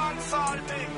dance all thing.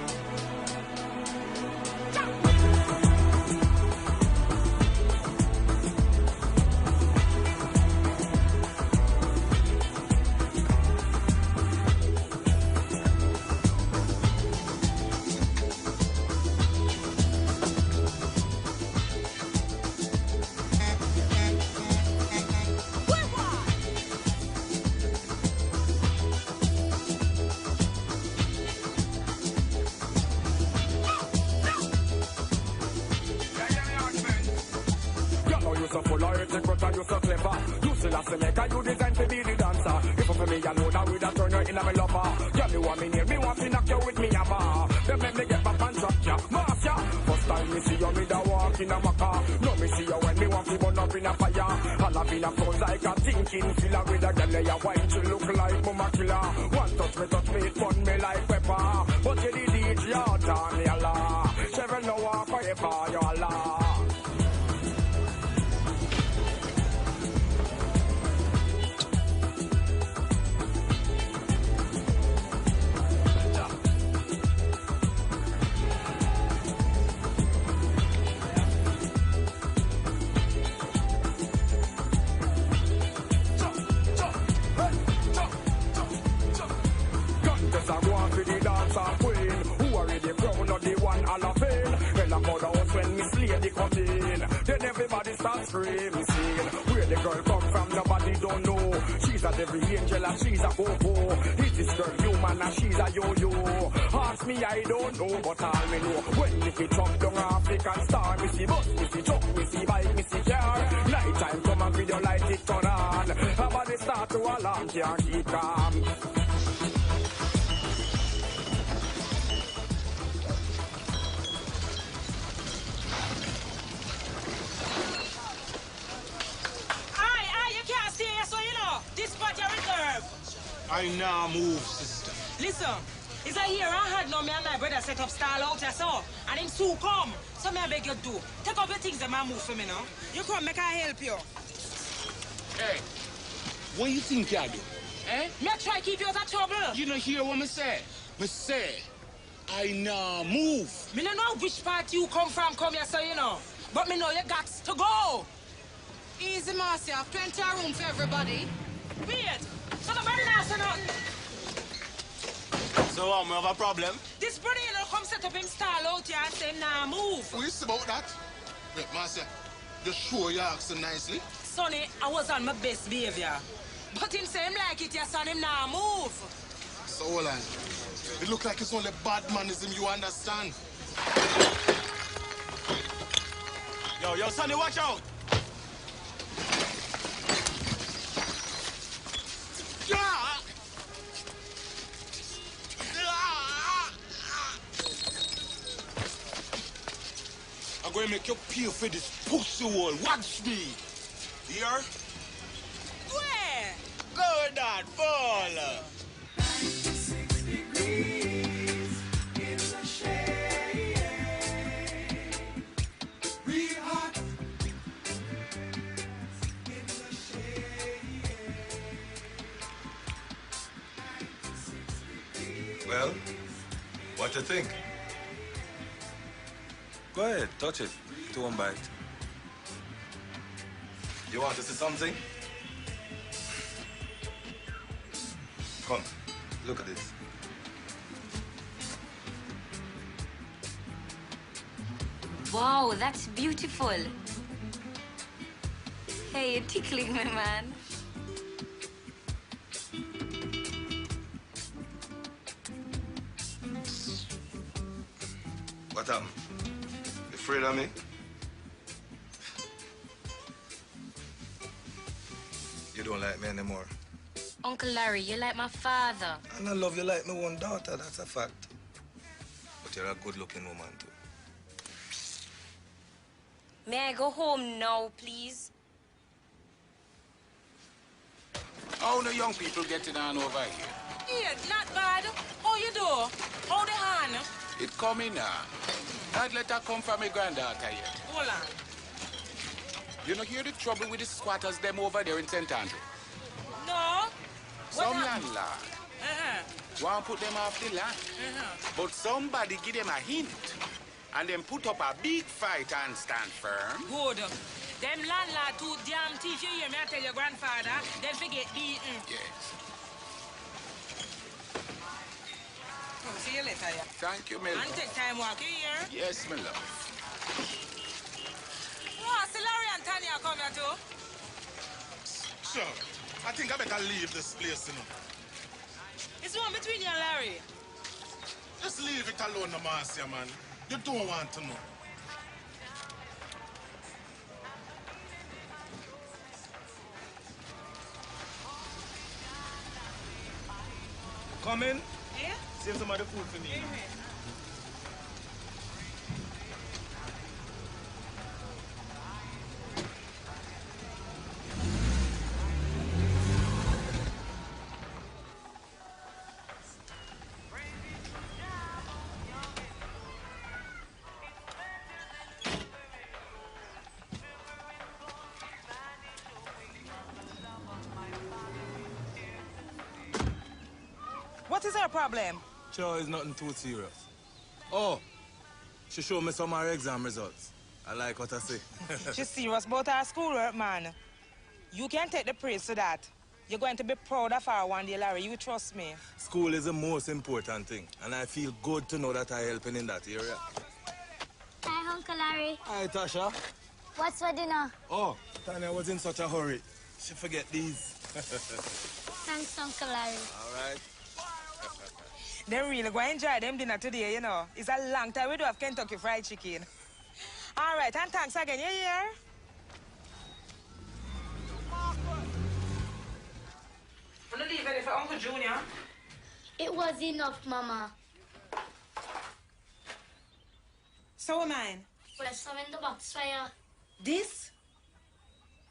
So full of earthquake, but you so clever. You still have to make you design to be the dancer. If for me alone, I would have turned you in a me lover. Girl, you want me near me, want to knock you with me hammer. Then make me get back and drop ya, mass ya. First time me see you, me da walk in a maca. No, me see you when me want to burn up in a fire. All up in a front like a thinking filler with a girl, you wine to look like mama killer. One touch me, it fun me like pepper. But you the DJ, you turn me Allah. Seven no walk forever, you Allah. Then everybody starts screaming, singing. Where the girl come from, nobody don't know. She's a every angel and she's a go-go. Is this girl human and she's a yo-yo? Ask me, I don't know, but all me know. When me see Trump down African star, me see bus, me see truck, me see bike, me see car. Night time come and video light it turn on. Everybody start to alarm, can't keep calm. I now move, sister. Listen, is I here I had no me and my brother set up stall out here so and him soon come. So me I beg you do. Take up your things and move for me now. You come make I help you. Hey, what you think you do? Eh? Me try keep you out of trouble. You don't hear what me say? Me say, I now move. Me don't know which part you come from come here so you know. But me know you got to go. Easy, Marcy. I've plenty of room for everybody. Wait. So nobody now say nothing. So we have a problem? This brother, you know, come set up him stall out here and say, nah, move. What is about that? Wait, Marcia, just show you asking nicely. Sonny, I was on my best behavior. But him say him like it, yes, son, him nah move. So hold on. It look like it's only bad manism, you understand? Yo, Sonny, watch out! I'm going to make you pay for this pussy wall. Watch me. Here? Where? Go down, fall. 96 degrees in the shade. Real hot in the shade. 96 degrees. Well, what you think? Go ahead, touch it. Do one bite. You want to see something? Come, look at this. Wow, that's beautiful. Hey, you're tickling me, man. What happened? You afraid of me? You don't like me anymore. Uncle Larry, you're like my father. And I love you like my own daughter, that's a fact. But you're a good-looking woman, too. May I go home now, please? How the young people getting on over here? Yeah, not bad. How you do? How the hand? It coming now. I'd let her come from my granddaughter yet. Hold on. You know, hear the trouble with the squatters them over there in St. Andrew? No. Some happened? landlord. want to put them off the land. But somebody give them a hint. And then put up a big fight and stand firm. Good. Them landlord too damn teach you hear me I tell your grandfather. They forget beaten. Yes. Oh, see you later, yeah. Thank you, my And love. take time walk here. Yes, my love. Oh, see Larry and Tanya come here too. Sure. I think I better leave this place, you know. It's one between you and Larry. Just leave it alone, no, Marcia, man. You don't want to know. Come in. Yeah? Save some of the food for me. What is her problem? Sure, it's nothing too serious. Oh, she showed me some of her exam results. I like what I say. She's serious about her schoolwork, man. You can take the praise for that. You're going to be proud of her one day, Larry. You trust me. School is the most important thing, and I feel good to know that I'm helping in that area. Hi, Uncle Larry. Hi, Tasha. What's for dinner? Oh, Tanya was in such a hurry. She forget these. Thanks, Uncle Larry. All right. They really going to enjoy them dinner today, you know. It's a long time we do have Kentucky Fried Chicken. All right, and thanks again. You hear? I'm going to leave it for Uncle Junior. It was enough, Mama. So am I. There's some in the box for you. This?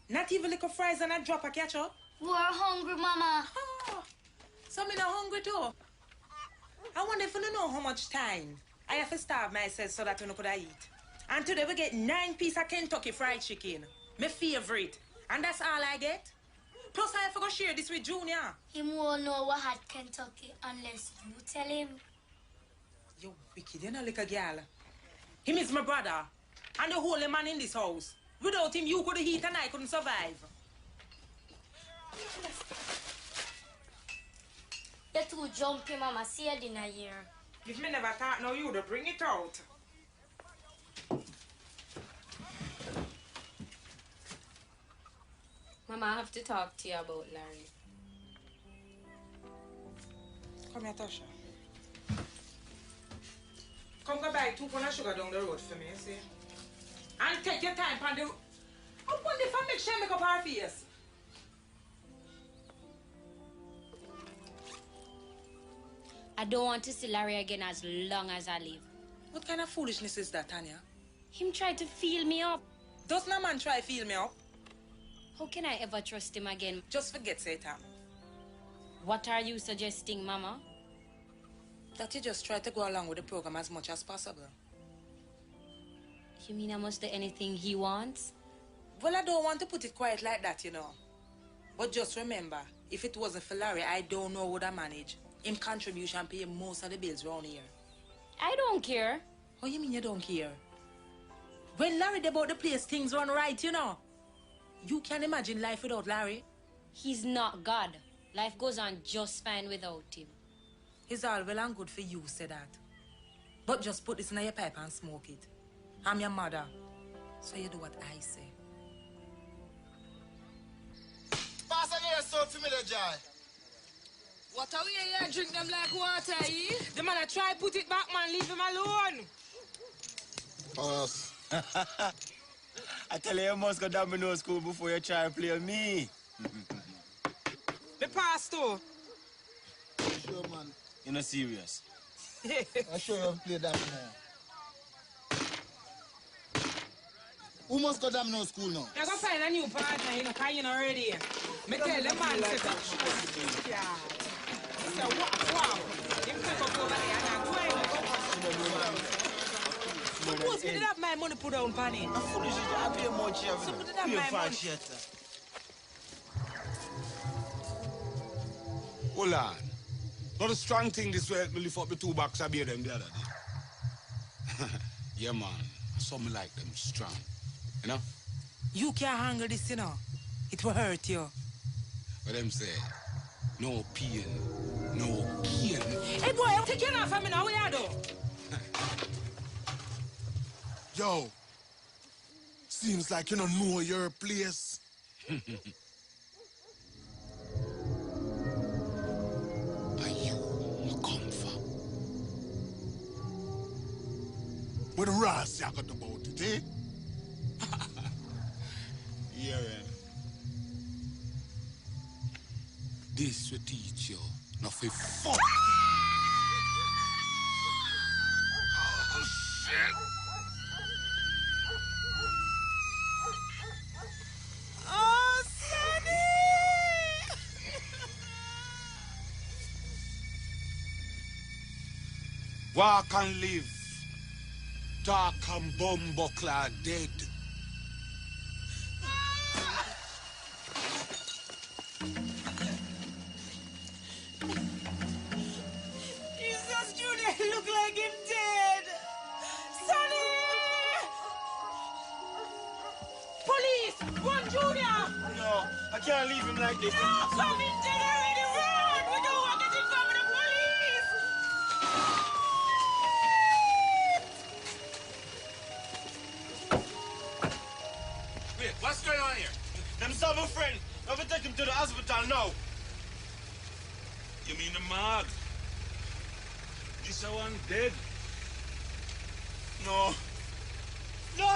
Not even little fries and a drop of ketchup? We're hungry, Mama. Oh, so me not hungry too. I wonder if you don't know how much time I have to starve myself so that you could eat. And today we get 9 pieces of Kentucky Fried Chicken. My favorite. And that's all I get. Plus I have to go share this with Junior. He won't know what had Kentucky unless you tell him. You wicked, you know, like a girl. Him is my brother. And the only man in this house. Without him, you couldn't eat and I couldn't survive. You're too jumpy, Mama. See your dinner here. If me never thought no, you'd bring it out. Mama, I have to talk to you about Larry. Come here, Tasha. Come go buy 2 pounds of sugar down the road for me, see? And take your time on the... Up on the fan, make sure I make up our face. I don't want to see Larry again as long as I live. What kind of foolishness is that, Tanya? Him tried to feel me up. Does no man try to feel me up? How can I ever trust him again? Just forget Satan. What are you suggesting, Mama? That you just try to go along with the program as much as possible. You mean I must do anything he wants? Well, I don't want to put it quite like that, you know. But just remember, if it wasn't for Larry, I don't know how would I manage. Him contribution pay most of the bills around here. I don't care. What you mean you don't care? When Larry about the place, things run right, you know. You can imagine life without Larry. He's not God. Life goes on just fine without him. It's all well and good for you, say that. But just put this in your pipe and smoke it. I'm your mother, so you do what I say. Pass on your soul for me, the Joy. What are we here? Drink them like water, eh? The man try put it back, man. Leave him alone. Pass. I tell you, you must go down to school before you try to play me. The pastor. Sure, man. You're not serious. I'm sure you have played that now. Who must go down to school now? I go find a new partner, you know, because you're not ready. Me tell the man, say, yeah. So, wow. Him take up over there and I'm going. Suppose me did have my money put down on it. I'm foolish. I pay much here. So, put it have my money. Hold on. Not a strong thing this way, me lift up the 2 box of beer them the other day. Yeah, man. Some like them strong. You know? You can't handle this, you know. It will hurt you. What them say? No pain, no gain. Hey, boy, take your knife from me now. What you do? Yo, seems like you don't know your place. Are you come from? What the Ras you got about it, eh? Yeah, man. This will teach you not for fuck. Oh, shit. Oh, Sonny! Walk and live. Talk and bumbuckler dead. Jesus, Junior, he look like him dead. Sonny! Police! Run, Junior! No, I can't leave him like this. No, come in dead already. Run! We don't want to get involved with the police! Wait, what's going on here? Them saw my friend. I'm gonna take him to the hospital now. You mean the mag? This one dead? No. No!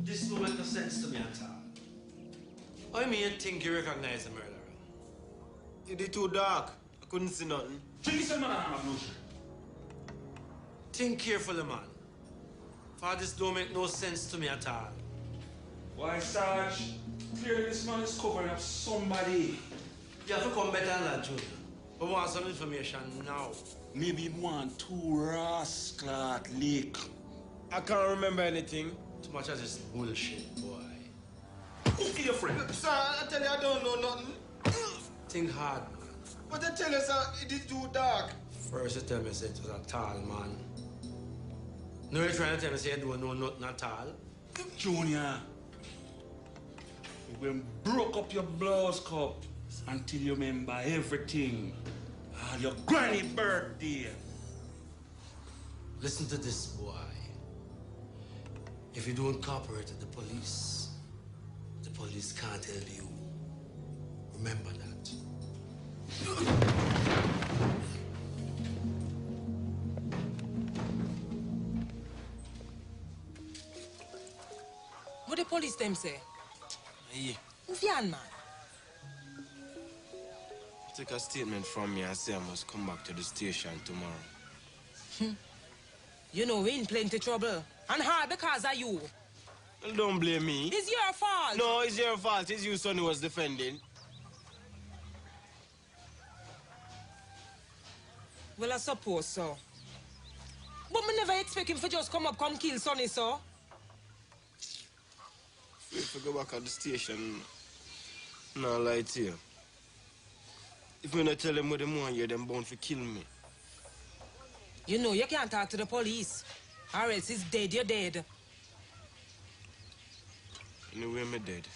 This don't make no sense to me at all. I mean, you think you recognize the murderer? It is too dark. I couldn't see nothing. Listen, man, I'm not sure. Think carefully, man. For this don't make no sense to me at all. Why, Sarge? Clearly this man is covering up somebody. You have to come better than that, Junior. We want some information now. Maybe want 2 rascal leak. I can't remember anything. Too much of this bullshit, boy. Who kill your friend? Sir, I tell you, I don't know nothing. Think hard, man. But I tell you, sir, it is too dark. First you tell me say it was a tall man. Now you're trying to tell me say you don't know nothing at all? Junior, we broke up your blouse cup until you remember everything. All your granny birthday. Listen to this, boy. If you don't cooperate with the police can't help you. Remember that. What the police them say? Hey, Who's yan, man? take a statement from me and say I must come back to the station tomorrow. You know we in plenty trouble. And hard because of you. Well, don't blame me. It's your fault. No, it's your fault. It's you, son, who was defending. Well, I suppose so. But me never expect him to just come up, come kill Sonny, so. If I go back at the station, no lie to you. If we not tell them what they want you, them bound to kill me. You know, you can't talk to the police. Or else he's dead, you're dead. Anyway, I'm dead.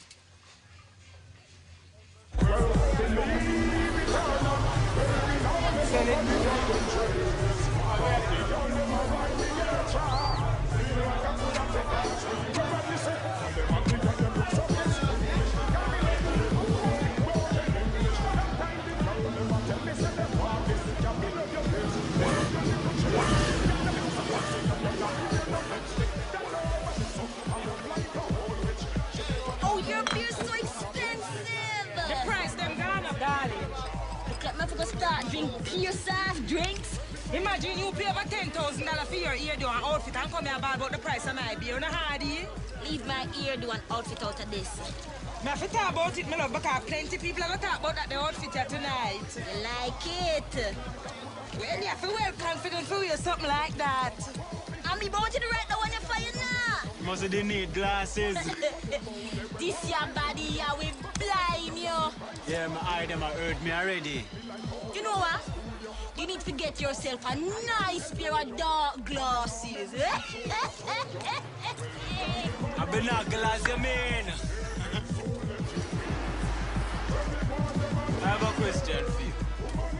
pierce off drinks. Imagine you pay over $10,000 for your eardo and outfit and come here bad about the price of my beer. You know hardy? Leave my eardo and outfit out of this. Me have to talk about it, my love, because plenty people are going to talk about that the outfit here tonight. You like it? Well, you have to well confident for you, something like that. I'm about to right now on the fire now. Must have need glasses. This your body here will blind you. Yeah, my eye them heard me already. You know what? You need to get yourself a nice pair of dark glasses. A binoculars, you mean? I have a question for you.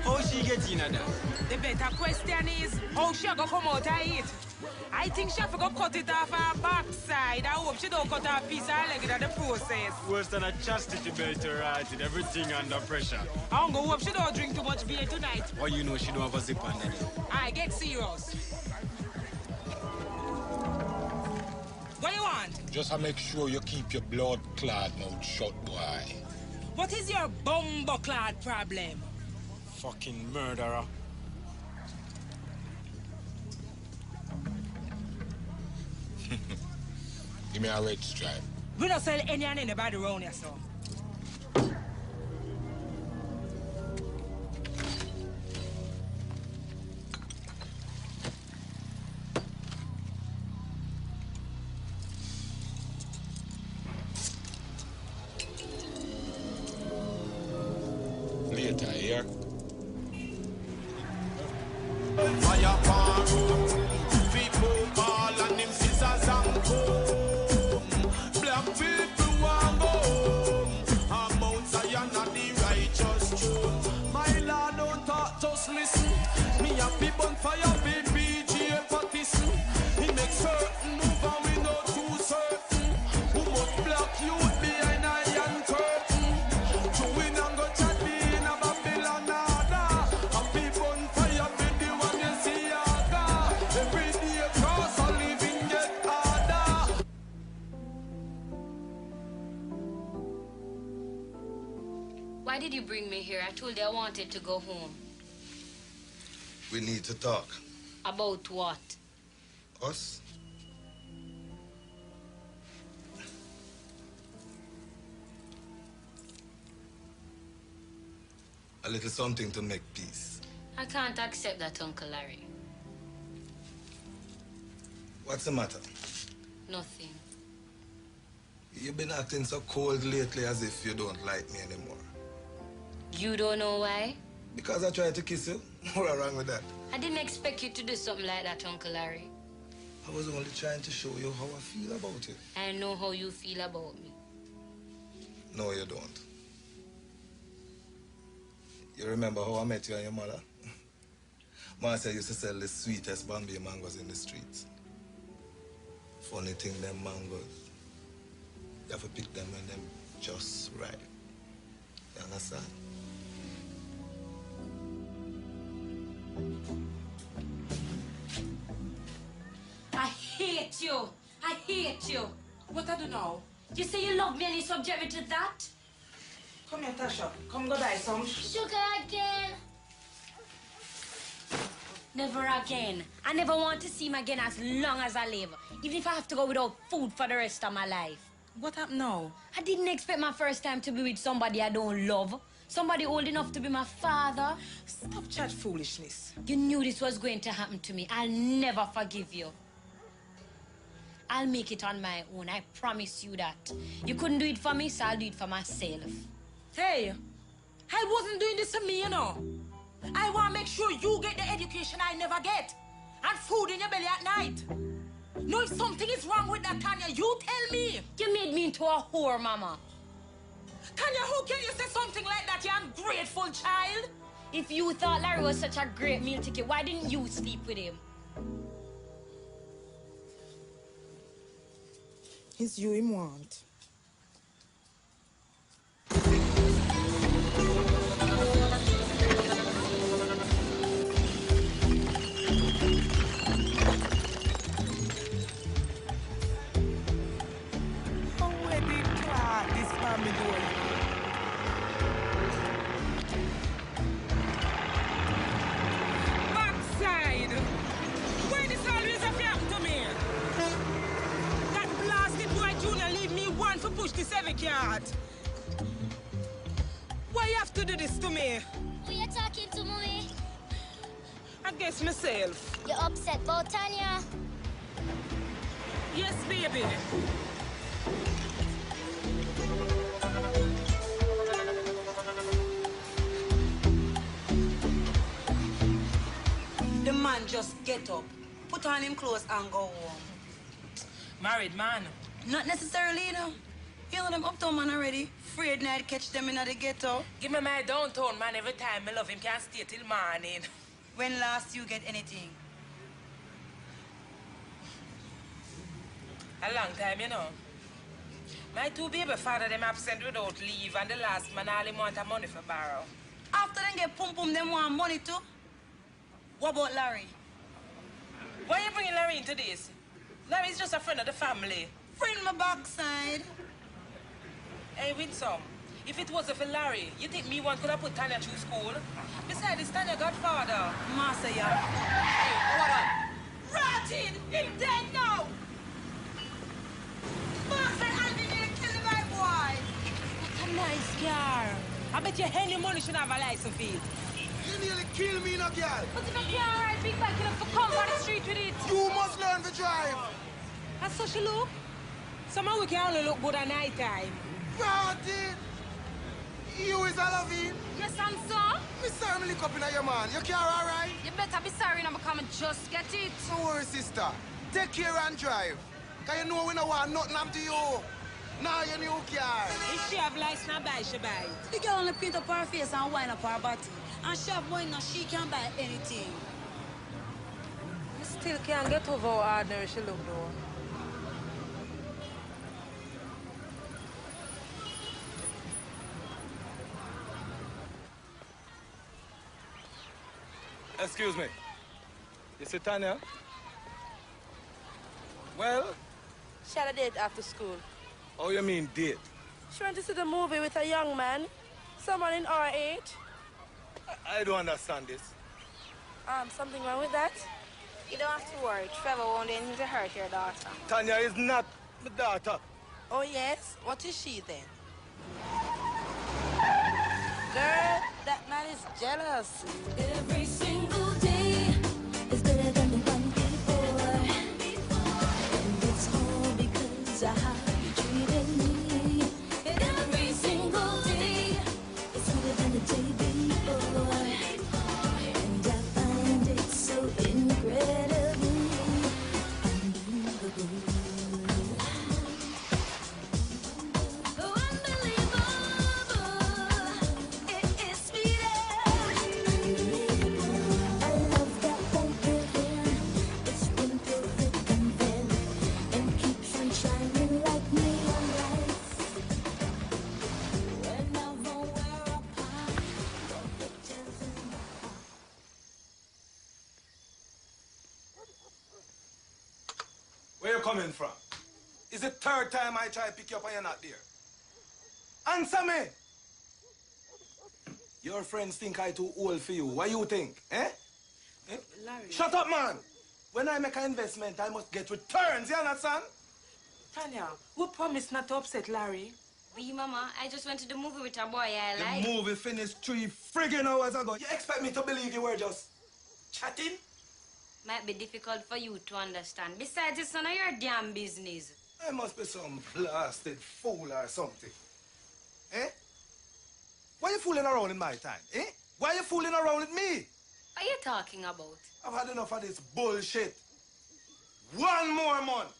How she get in at that? The better question is, how she go come out of it? I think she have to go cut it off her backside. I hope she don't cut off a piece of her leg in the process. Worse than a chastity belt to right with everything under pressure. I don't go hope she don't drink too much beer tonight. Or you know she don't have a zip on that. I get serious. What you want? Just to make sure you keep your blood-clad mouth shut, boy. What is your bumbo-clad problem? Fucking murderer. Give me a red stripe. We don't sell any and anybody around here, so. Later, here. Fire pan room, people ball and them scissors and comb. Black people want go home. And Mount Zion are the righteous throne. My Lord, don't talk, just listen. Me have the bonfire, baby, J. Pattison. He makes certain move and we not too certain. Who must black youth behind iron curtain? To win and go chat in a Babylon order. And be bonfire, be the one you see aga. Every day cross a living get harder. Why did you bring me here? I told you I wanted to go home. We need to talk. About what? Us? A little something to make peace. I can't accept that, Uncle Larry. What's the matter? Nothing. You've been acting so cold lately as if you don't like me anymore. You don't know why? Because I tried to kiss you. What's wrong with that? I didn't expect you to do something like that, Uncle Larry. I was only trying to show you how I feel about it. I know how you feel about me. No, you don't. You remember how I met you and your mother? Marcia used to sell the sweetest Bombay mangoes in the streets. Funny thing, them mangoes. You have to pick them when them just right. You understand? I hate you. I hate you. What I do now? You say you love me and you subject me to that? Come here, Tasha. Come go buy some. Sugar again. Never again. I never want to see him again as long as I live. Even if I have to go without food for the rest of my life. What happened now? I didn't expect my first time to be with somebody I don't love. Somebody old enough to be my father. Stop chat foolishness. You knew this was going to happen to me. I'll never forgive you. I'll make it on my own. I promise you that. You couldn't do it for me, so I'll do it for myself. Hey, I wasn't doing this to me, you know. I want to make sure you get the education I never get. And food in your belly at night. No, if something is wrong with that, Tanya, you tell me. You made me into a whore, Mama. Tanya, how can you say something like that, you ungrateful child? If you thought Larry was such a great meal ticket, why didn't you sleep with him? It's you him want. How did Clark this family doing? God. Why you have to do this to me? Who you talking to, mommy? I guess myself. You're upset about Tanya? Yes, baby. The man just get up, put on him clothes and go home. Married man. Not necessarily, you know. You know them uptown man already. Afraid I'd catch them in the ghetto. Give me my downtown man every time. I love him, can't stay till morning. When last you get anything? A long time, you know. My two baby father, them absent without leave, and the last man all him want a money for borrow. After them get pum-pum, them want money too? What about Larry? Why you bringing Larry into this? Larry's just a friend of the family. Friend my backside. Hey, Winsome, if it wasn't for Larry, you think me one could have put Tanya through school? Besides, it's Tanya godfather. Master, yeah. Hey, what up? Rotten! Him dead now! Master, I'll be there killing my boy! What a nice car. I bet you any money should have a license fee. You nearly kill me, no girl. But if you can't ride big bike enough to come on the street with it. You must learn to drive. That's so she look. Somehow we can only look good at night time. Martin! You is a loving. Yes, I'm so. Me sorry me lick up in your man. You care all right? You better be sorry now because I just get it. No worry, sister. Take care and drive. Because you know we don't want nothing happen to you. Now you new car. If she have license, now buy, she buy it. The girl only paint up her face and wind up her body. And she have money now, she can't buy anything. I still can't get over how ordinary she look though. Excuse me. You see Tanya? Well? She had a date after school. Oh, you mean date? She went to see the movie with a young man, someone in our age. I don't understand this. Something wrong with that? You don't have to worry. Trevor won't do anything to hurt your daughter. Tanya is not my daughter. Oh, yes? What is she then? Girl, that man is jealous. Every single day is better than the one before. And it's all because of how you treated me. And every single day is sweeter than the day before. And I find it so incredibly unbelievable. Where you coming from? It's the third time I try to pick you up and you're not there. Answer me! Your friends think I too old for you. What you think, eh? Larry. Shut up, man! When I make an investment, I must get returns, you understand? Tanya, who promised not to upset Larry? Me, Mama, I just went to the movie with a boy I The like. movie finished 3 friggin' hours ago. You expect me to believe you were just chatting? Might be difficult for you to understand. Besides, it's none of your damn business. I must be some blasted fool or something. Eh? Why you fooling around in my time, eh? Why you fooling around with me? What are you talking about? I've had enough of this bullshit. 1 more month.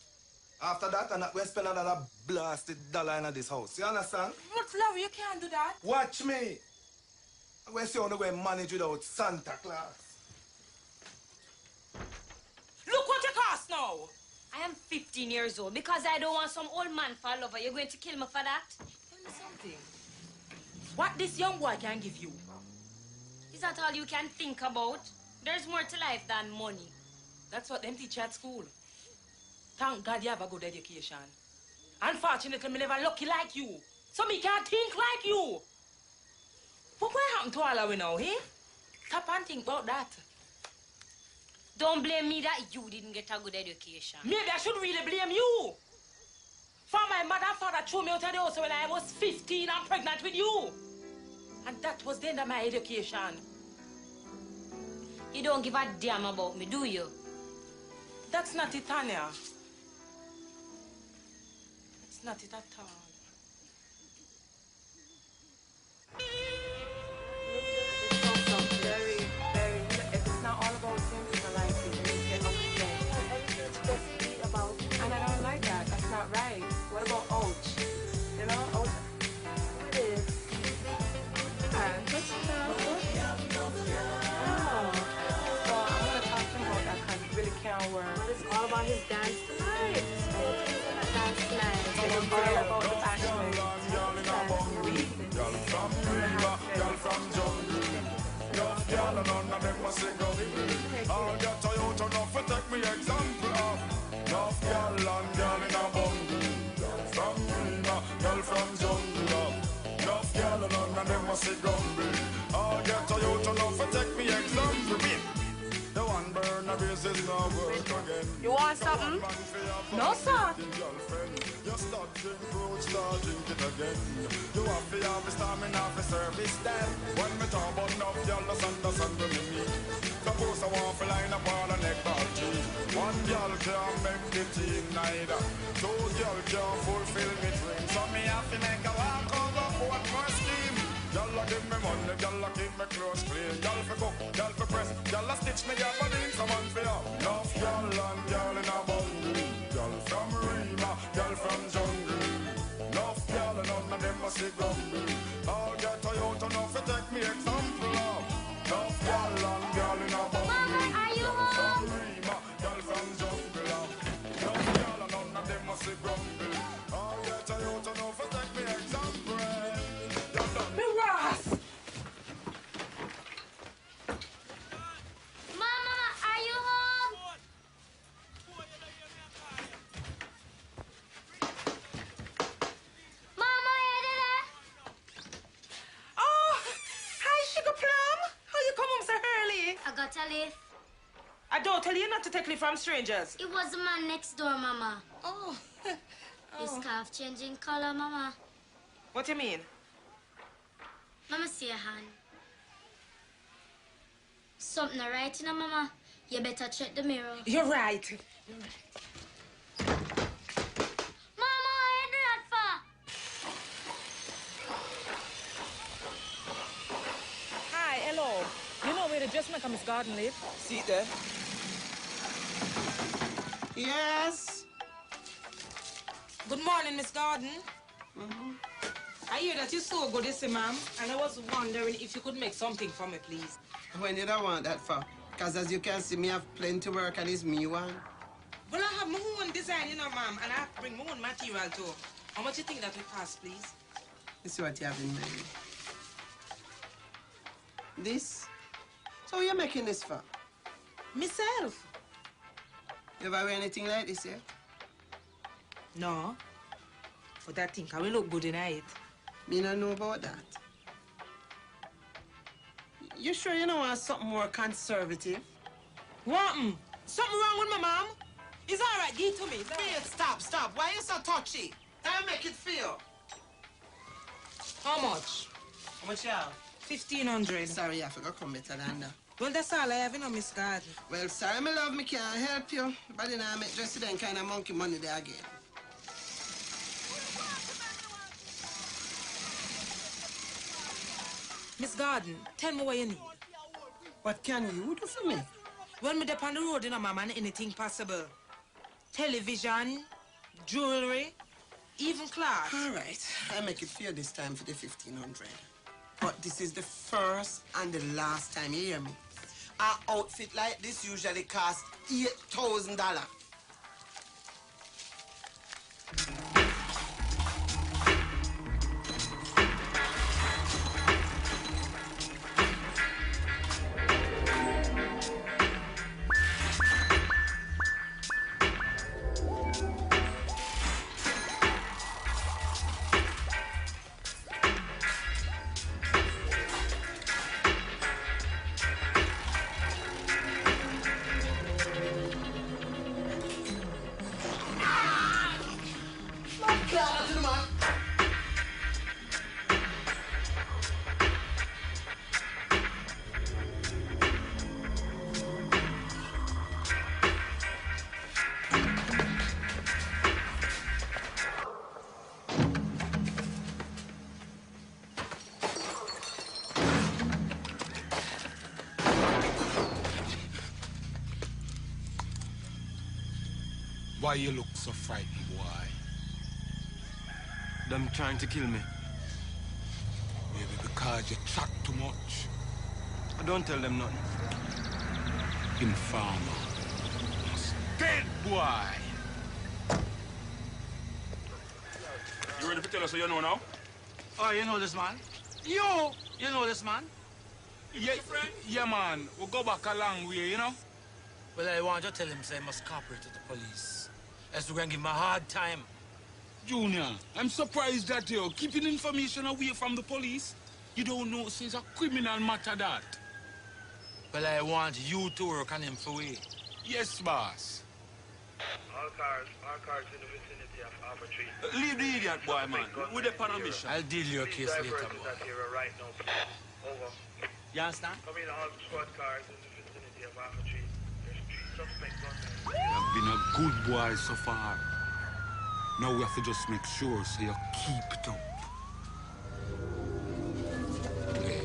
After that, I'm not going to spend another blasted dollar in this house. You understand? But Larry, you can't do that. Watch me. I'm going to see how I'm going to manage without Santa Claus. Look what you cost now. I am 15 years old. Because I don't want some old man for a lover, you're going to kill me for that? Tell me something. What this young boy can give you? Is that all you can think about? There's more to life than money. That's what them teach at school. Thank God you have a good education. Unfortunately, me never lucky like you. So me can't think like you. But what happened to all of we now, eh? Stop and think about that. Don't blame me that you didn't get a good education. Maybe I should really blame you. For my mother and father threw me out of the house when I was 15 and pregnant with you. And that was the end of my education. You don't give a damn about me, do you? That's not it, Tanya. It's not it at all. Very, very. If it's not all about him, it's not like it. You get upset. Everything's supposed to be about him. And I don't like that. That's not right. What about Ouch? You know, Ouch. What is? And what's that? Oh. So I'm going to talk to him about that because it really can't work. But it's all about his dance tonight. Dance tonight. It's all about the passion. Girl from jungle, enough girl and none of them must sing up. I'll get Toyota enough to take me example of. Enough girl and girl in a bundle. Girl from Rima, girl from jungle. Enough girl and none of them must sing up. I'll get Toyota enough to take me example. The one burner basis now work again. You want something? No, sir. You start drink fruit, start drink it again. You have to have a stamina for service then. When me talk about enough, y'all just understand what me mean. Suppose I want to line up all the neck ball tree. One girl can't make the team neither. Two girl can't fulfill me dreams. So me have to make a walk over for my scheme. Y'all give me money, y'all keep me clothes clean. Y'all for cook, y'all for press, y'all stitch me up and in some man for you. Enough y'all and y'all in a bundle. Y'all from Rima, y'all from jungle. Enough y'all and none of them must see grumble. I'll get Toyota enough to take me example of. Enough y'all and y'all in a bundle. Mama, are you home? From Rima, y'all from jungle. Enough y'all and none of them must see grumble. I'll get Toyota enough to take me example. Ross! Mama, are you home? Mama, are you there? Oh, hi, Sugar Plum. How you come home so early? I got a lift. I don't tell you not to take leave from strangers. It was the man next door, Mama. Oh. His scarf changing color, Mama. What you mean? Mama, see your hand. Something right, you know, Mama. You better check the mirror. You're right. Mama, what you do that for? Hi, hello. You know where the dressmaker Miss Garden live? See there? Yes. Good morning, Miss Garden. I hear that you're so good, you see, ma'am. And I was wondering if you could make something for me, please. When did I want that for? Because as you can see, me have plenty work and it's me one. Well, I have my own design, you know, ma'am, and I have to bring my own material, too. How much you think that will cost, please? This is what you have in mind. This? So you're making this for? Myself. You ever wear anything like this, yeah? No. But I think I will look good in it. Me not know about that. You sure you don't want something more conservative? What? Something wrong with my mom? It's all right, give it to me. Wait, stop. Why you so touchy? I'll make it feel. How much? How much you have? 1,500. Sorry, I forgot to come better than that. Well, that's all I have, you know, Miss Garden. Well, sorry, my love, me can't help you. But then I make just then kind of monkey money there again. Miss Garden, tell me what you need. What can you do for me? When me dep on the road, you know, ma'am, and anything possible. Television, jewelry, even clothes. All right. I make it fair this time for the 1,500. But this is the first and the last time, you hear me? An outfit like this usually costs $8,000. Why you look so frightened, boy? Them trying to kill me. Maybe because you chat too much. I don't tell them nothing. Informer. Dead, boy! You ready to tell us what you know now? Oh, you know this man? You know this man? Yeah, man. We'll go back a long way, you know? Well, I want to tell him, say, I must cooperate with the police. Else we're going to give him a hard time. Junior, I'm surprised that you're keeping information away from the police. You don't know it's a criminal matter, that. Well, I want you to work on him for we. Yes, boss. All cars in the vicinity of Alpha Tree. Leave the idiot boy, man. We're the on a mission. I'll deal your case later, boy. Right now, over. You understand? Come in all squad cars in the vicinity of Alpha Tree. There's 3 suspects on there. You have been a good boy so far. Now we have to just make sure so you keep it up. Okay.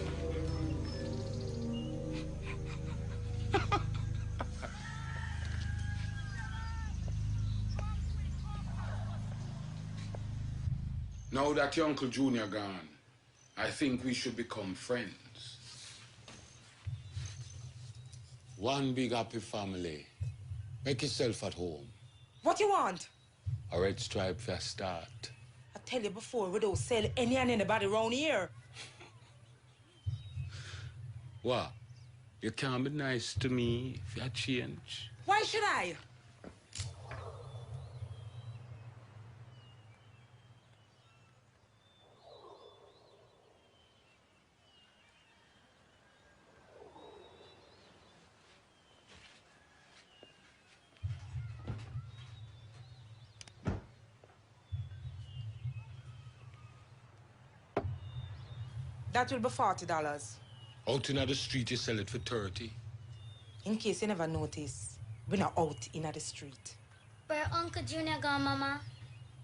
Now that your Uncle Junior gone, I think we should become friends. One big happy family. Make yourself at home. What you want? A red stripe for a start. I tell you before, we don't sell any and anybody around here. What? You can't be nice to me if you change. Why should I? That will be $40. Out in the street, you sell it for 30. In case you never notice, we're not out in the street. Where Uncle Junior gone, Mama?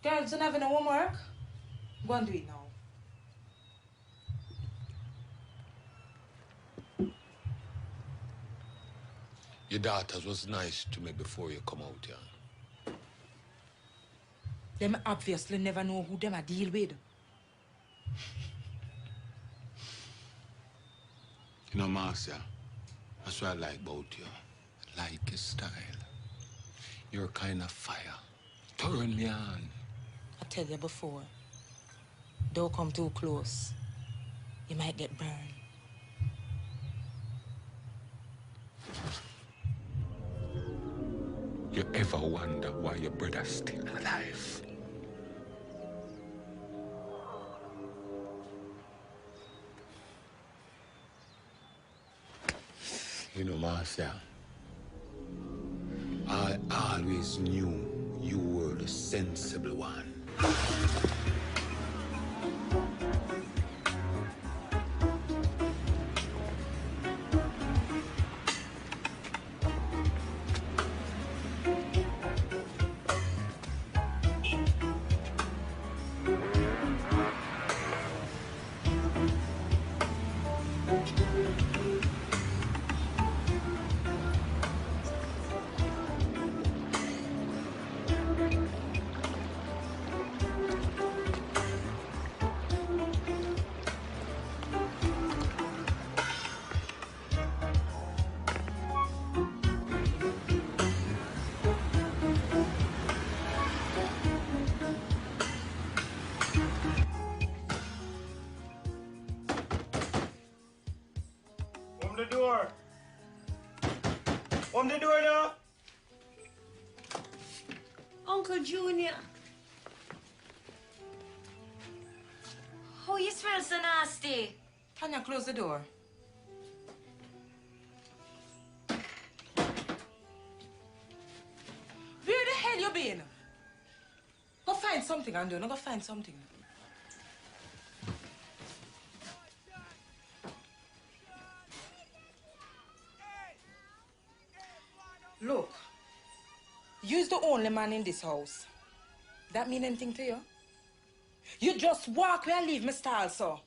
Girls, don't have any homework? Go and do it now. Your daughters was nice to me before you come out here. Them obviously never know who them I deal with. You know, Marcia, that's what I like about you. I like your style. You're kind of fire. Turn me on. I tell you before, don't come too close. You might get burned. You ever wonder why your brother's still alive? You know, Marcia, I always knew you were the sensible one. the door. Open the door now. Uncle Junior. Oh, you smell so nasty. Tanya, close the door. Where the hell you been? Go find something, Andrew. Go find something. Look, you's the only man in this house. That mean anything to you? You just walk away and leave me stall, so.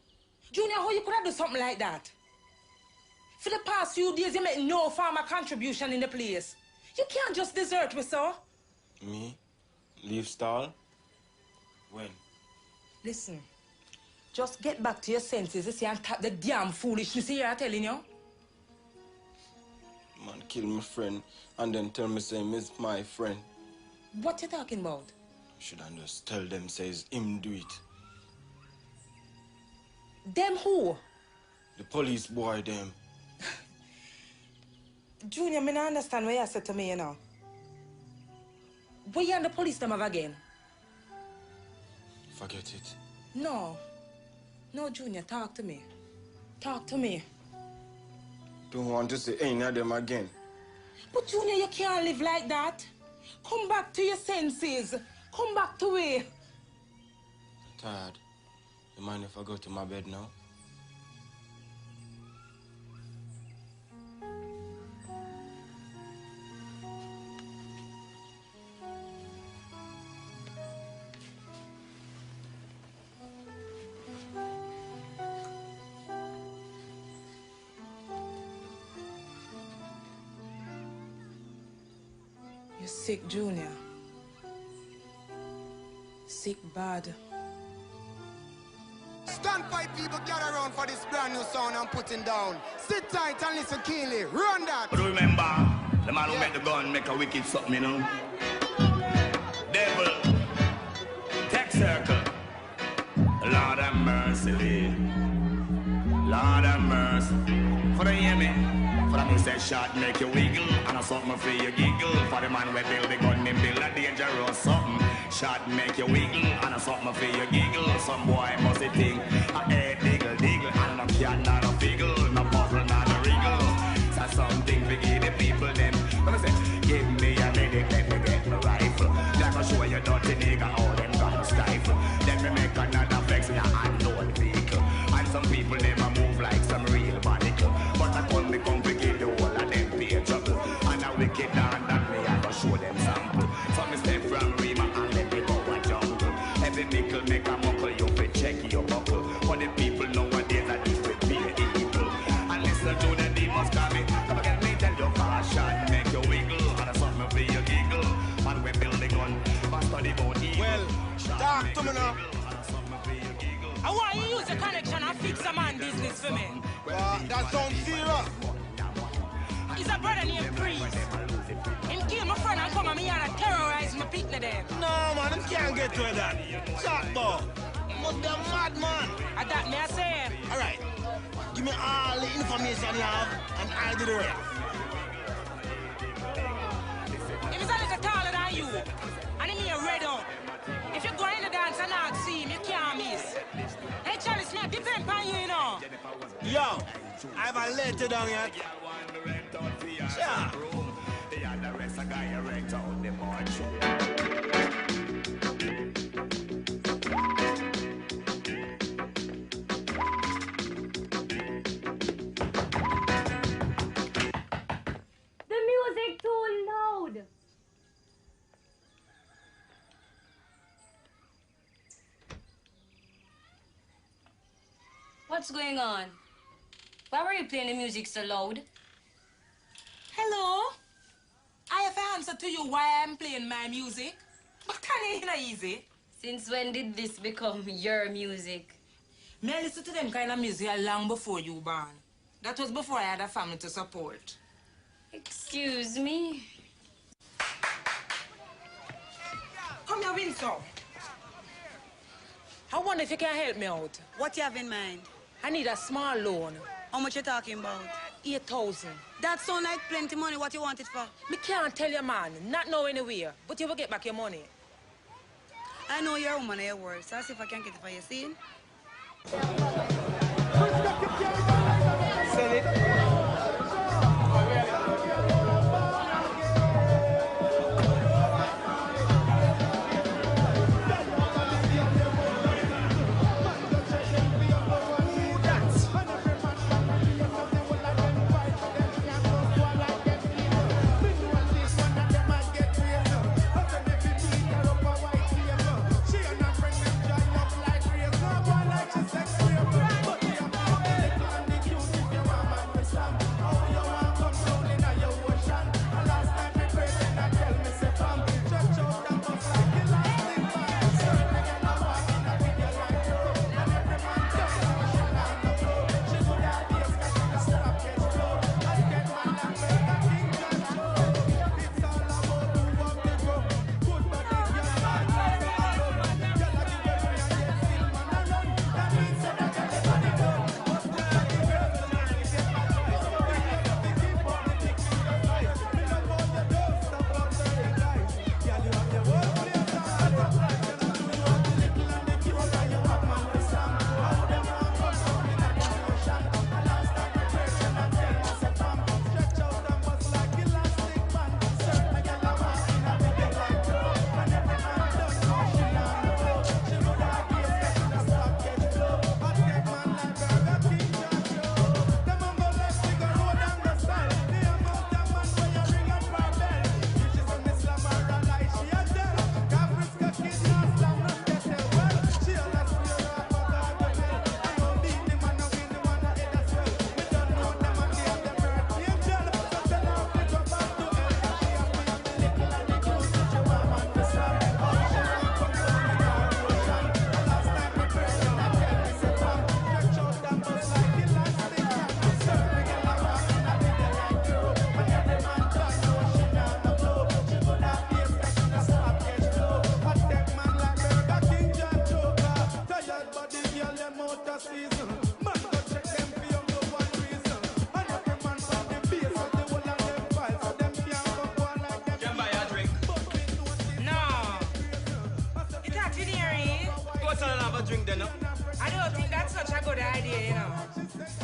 Junior, how you could have done something like that? For the past few days, you made no form of contribution in the place. You can't just desert me, so. Me? Leave stall? When? Listen, just get back to your senses, you see, and tap the damn foolishness here, I'm telling you. Man kill my friend and then tell me say he's my friend. What you talking about? Should I just tell them says him do it? Them who? The police boy them. Junior, I don't understand what you said to me, you know. What you and the police them have again? Forget it. No. No, Junior, talk to me. Talk to me. Don't want to say any of them again. But Junior, you can't live like that. Come back to your senses. Come back to it. Tired. You mind if I go to my bed now? You're sick, Junior. Sick bad. Stand five people gather around for this brand new sound I'm putting down. Sit tight and listen keenly. Run that. But remember, the man who make the gun make a wicked something, you know. Devil, tech circle. Lord have mercy, Lee. Lord have mercy. For the hear me. For the me say shot make you wiggle. And a something for you giggle. For the man we build the gun, him build a dangerous something. Shot make you wiggle. And a something for you giggle. Some boy must think a head diggle diggle. And no cat not a figgle. No puzzle not a wriggle. So something for give the people them. Let me say, give me a medic, let me get my rifle. Like I show you dirty nigga how them gun stifle. Then me make another flex in a unknown vehicle. And some people never move like some real barnacle. But I come become to give the whole of them pay trouble. And a wicked down that me I go show them sample. So me step from Rima and let me go a jungle. Every nickel make a muckle, you fi check your buckle. But the people nowadays are this with be evil. And listen to the demons coming. Come again, me tell you caution, make you wiggle. And a something for you giggle. And we build the gun, but study about evil. Well, talk to me now. I want you to use the connection and fix a man business for me. That sounds serious. He's a brother named Priest. Him kill my friend and come and me and terrorize my picnic there. No, man, him can't get to that. Shot ball. Must be a mad man. That me I say. All right. Give me all the information you have, and I'll do the rest. If he's a little taller than you, and he a red on, if you go in the dance and not see him, you can't miss. Hey, Charlie Snap, depend on you, you know. Yo, I haven't let you down yet. Yeah. The rest of guy erect out the march. The music too loud. What's going on? Why were you playing the music so loud? Hello? I have to answer to you why I'm playing my music. But it ain't easy. Since when did this become your music? Me I listen to them kind of music long before you born. That was before I had a family to support. Excuse me? Come here, Winsor. I wonder if you can help me out. What you have in mind? I need a small loan. How much you talking about? 8,000. That sound like plenty money. What you want it for? Me can't tell you, man. Not know anywhere. But you will get back your money. I know you're a woman of your word, so I'll see if I can get it for you. See? Sell it.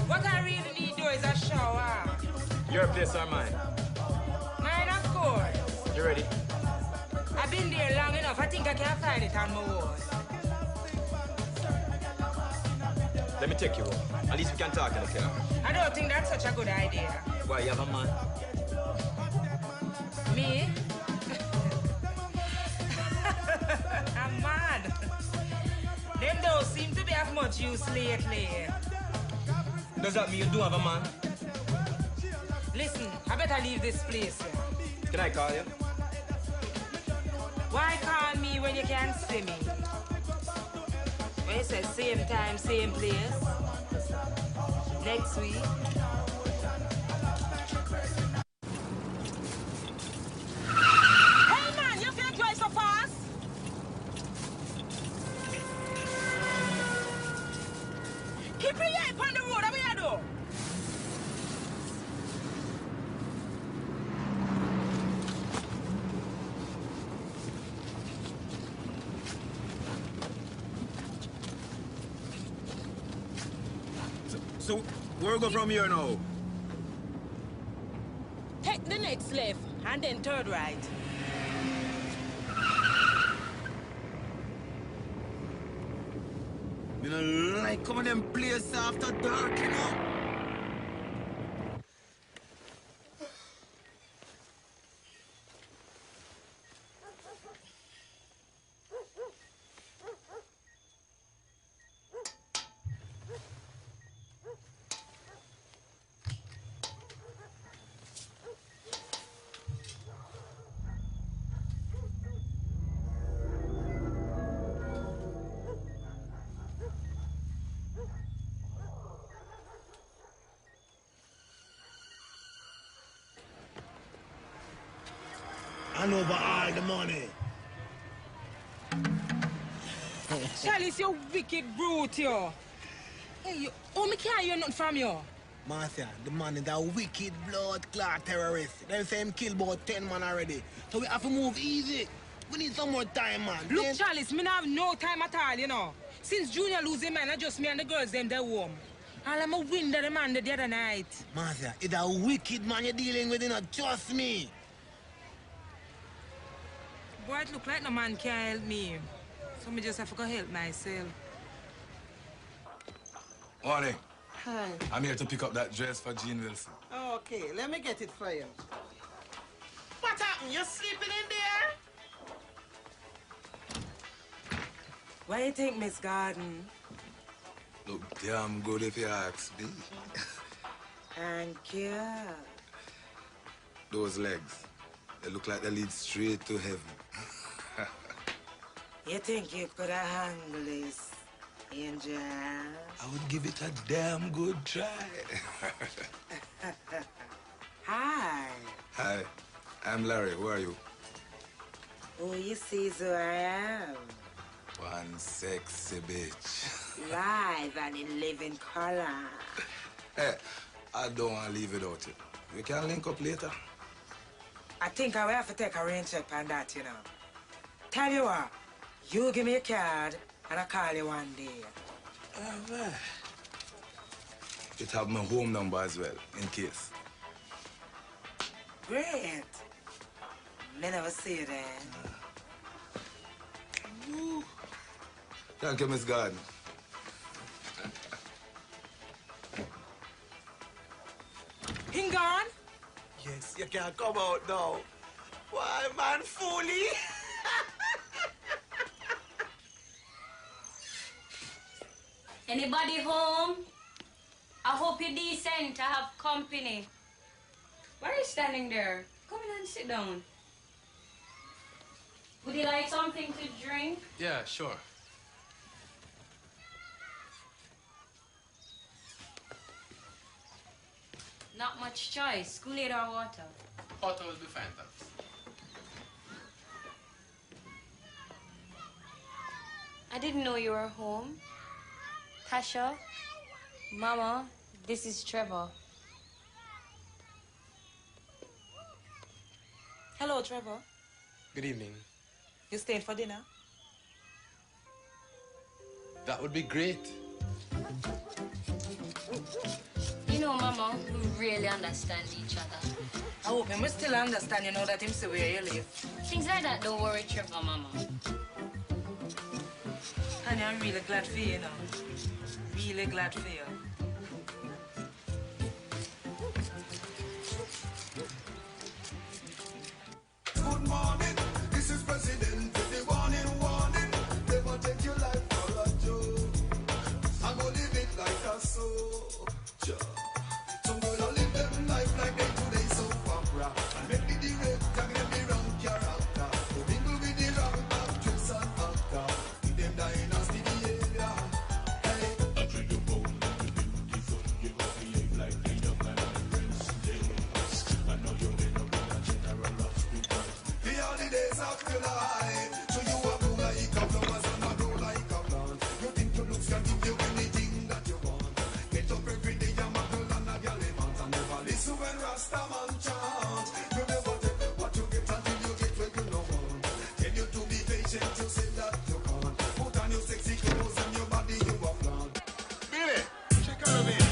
What I really need to do is a shower. Your place or mine? Mine, of course. You ready? I've been there long enough. I think I can find it on my wall. Let me take you home. At least we can talk in the car. I don't think that's such a good idea. Why, you have a man? Me? I'm mad. Them don't seem to be of much use lately. Does that mean you do have a man? Listen, I better leave this place. Can I call you? Why call me when you can't see me? When you say same time, same place. Next week. Hey man, you can't drive so fast. Keep your eye on the road, what you do? So, where we go from here now? Take the next left and then third right. You know, like come on them place after dark, you know? And over all the money. Chalice, you wicked brute, you. Hey, you, oh, me can't hear nothing from you. Marcia, the man is a wicked blood clot terrorist. Them say him kill about 10 men already. So we have to move easy. We need some more time, man. Look, Then- Chalice, me not have no time at all, you know. Since Junior lose him, man, I just me and the girls, them, they're warm. All I'm a win the man the other night. Marcia, it's a wicked man you're dealing with, you know. Trust me. Boy, it look like no man can help me. So me just have to go help myself. Morning. Hi. I'm here to pick up that dress for Jean Wilson. Okay, let me get it for you. What happened? You sleeping in there? What do you think, Miss Garden? Look damn good if you ask me. Thank you. Those legs, they look like they lead straight to heaven. You think you could have handled this, Angel? I would give it a damn good try. Hi. Hi, I'm Larry. Who are you? Oh, you see who I am. One sexy bitch. Live and in living color. Hey, I don't want to leave without you. We can link up later. I think I will have to take a rain check on that, you know. Tell you what, you give me a card and I'll call you one day. It have my home number as well, in case. Great. Me never see you then. Thank you, Miss Garden. Hing gone? Yes, you can come out now. Why, man, foolie? Anybody home? I hope you're decent. I have company. Why are you standing there? Come in and sit down. Would you like something to drink? Yeah, sure. Not much choice. Kool-Aid or water? Water will be fine, thanks. I didn't know you were home. Tasha, Mama, this is Trevor. Hello, Trevor. Good evening. You staying for dinner? That would be great. know, Mama, we really understand each other. I hope him still understand, you know, that him see where you live. Things like that don't worry Trevor, Mama. Honey, I'm really glad for you, you know. Really glad for you. Good morning, this is President with the warning. Never take your life for a joke. I'm gonna live it like a soldier. Some gonna live them life like they do they soap opera. And make the director give me wrong character. To mingle with the wrong actress and actor. Give them dynasty behavior. Hey. I drink your bone, beautiful. You go behave like a young man on the rest days. I know you're in a general hospital. The holidays of your life. So you are blue like a flowers and I grow like a plant. You think your looks can give you anything that you want. Get up every day, I'm a girl and a girl and never listen when Rasta man chant. You never take what you get until you get what you no want. Tell you to be patient, you say that you can't. Put on your sexy clothes and your body you a flaunt. Billy, check out of it.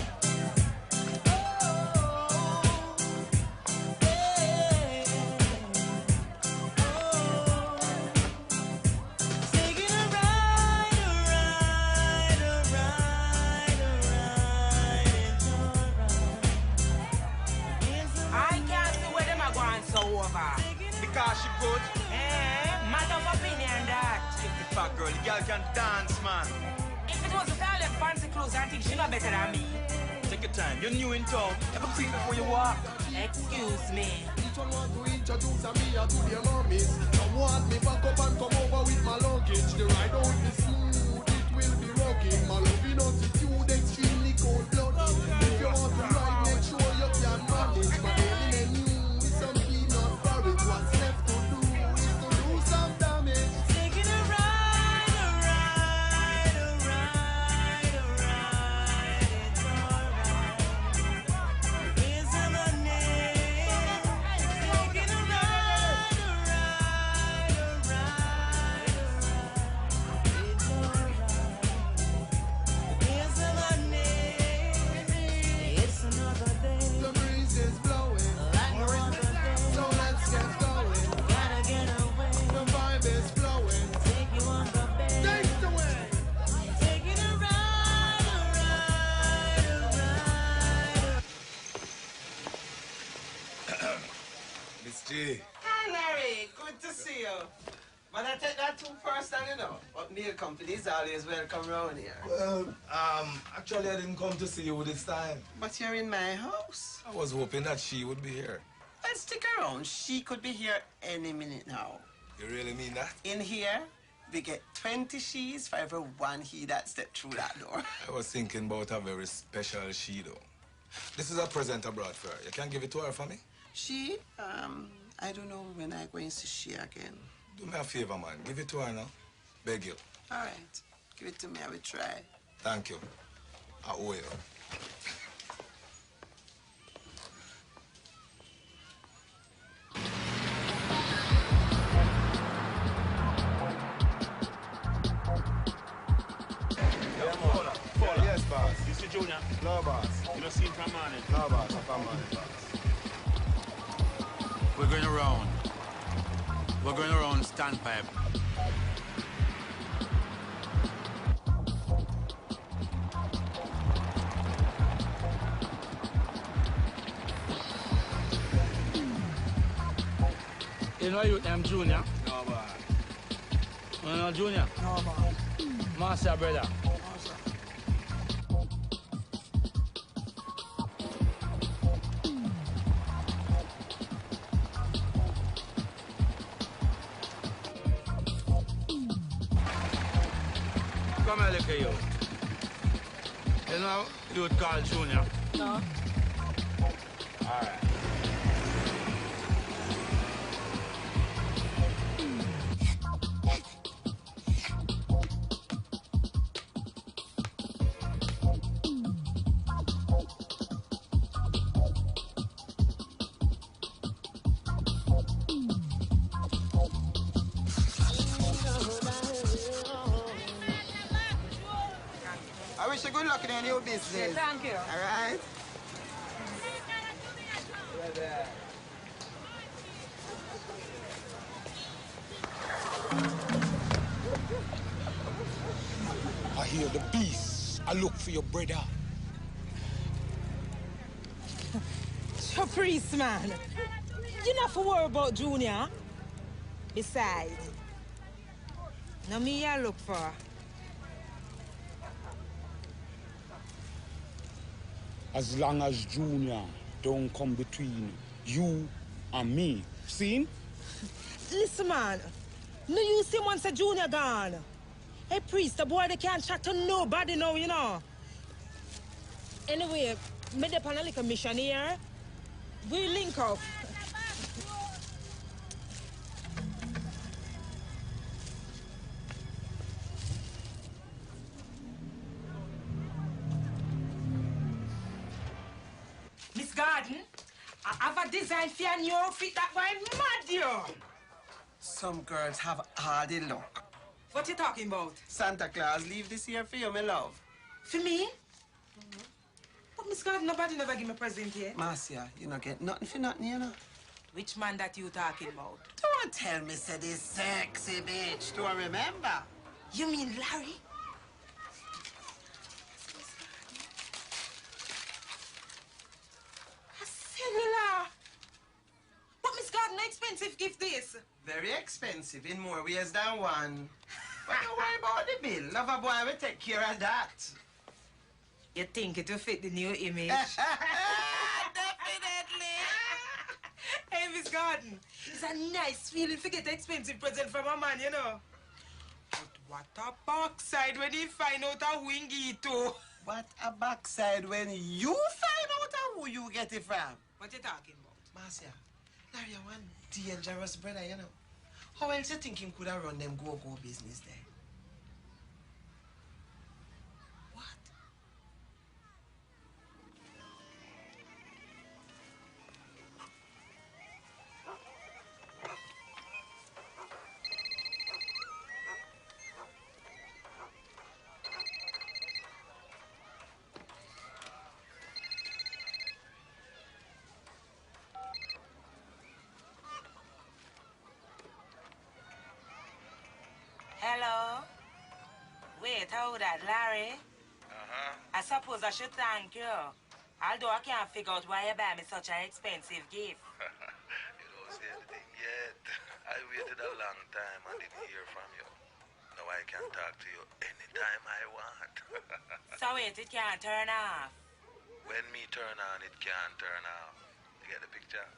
I can't see where them are going so over. Because she good. Matter of opinion that. If the fat girl, the girl can dance, man. If it was to call them fancy clothes, I think she know better than me. Take your time. You're new in town. Have a creep before you walk. Excuse me. Each one want to introduce me to their mommies. Some want me back up and come over with my luggage. The ride won't be smooth, it will be rocking. My loving attitude extremely cold-blooded. If you want to ride, make sure you can manage. My daily menu is some peanut porridge. What's left to do is to do some damage. Taking a ride, it's alright. Here's some money. Taking a ride, it's alright. Here's some money. It's another day. The breeze is blowing, so let's get going. Gotta get away. The vibe is flowing. Take you on the bed. Take the way. Taking a Miss G. Hi, Larry. Good to see you. But I take that too personal, you know. But Neil Company is always welcome around here. Well, actually I didn't come to see you this time. But you're in my house. I was hoping that she would be here. Let's stick around. She could be here any minute now. You really mean that? In here, we get 20 she's for every one he that stepped through that door. I was thinking about a very special she though. This is a present I brought for her. You can give it to her for me? She, I don't know when I'm going to see she again. Do me a favor, man. Give it to her now. Beg you. All right. Give it to me. I will try. Thank you. I owe you. Yes, boss. This is Junior. No, boss. You don't see him from morning. No, boss. I'm from morning, boss. We're going around. We're going around standpipe. You know you them Junior? No, boss. You know Junior? No, boss. Master, brother. Come here, look at you. You know you would call Junior? No. All right. I wish you good luck in your new business. Yeah, thank you. All right? I hear the beast. I look for your brother. Your priest, man. You not for worry about Junior. Besides, now me I look for. As long as Junior don't come between you and me. Seen? Listen, man. No use him once a Junior gone. Hey, priest, the boy they can't chat to nobody now, you know. Anyway, me dey on a little mission here. We link up. Miss Garden, I have a design for your new outfit that way mad you. Some girls have all the luck. What you talking about? Santa Claus leave this year for you, my love. For me? But Miss Garden, nobody never give me a present yet. Marcia, you not get nothing for nothing, you know. Which man that you talking about? Don't tell me, say this sexy bitch. Do I remember? You mean Larry? A cellular. But Miss Garden, expensive gift this. Very expensive in more ways than one. But don't worry about the bill. Lover boy will take care of that. You think it will fit the new image? Definitely. Hey, Miss Garden, it's a nice feeling to get an expensive present from a man, you know. But what a backside when he find out who he get to. What a backside when you find out who you get it from. What you talking about? Marcia, Larry, you one dangerous brother, you know. How else you think him could have run them go-go business there? Hello? Wait, hold that, Larry? I suppose I should thank you. Although I can't figure out why you buy me such an expensive gift. You don't say anything yet. I waited a long time and didn't hear from you. Now I can talk to you anytime I want. So wait, it can't turn off? When me turn on, it can't turn off. You get the picture?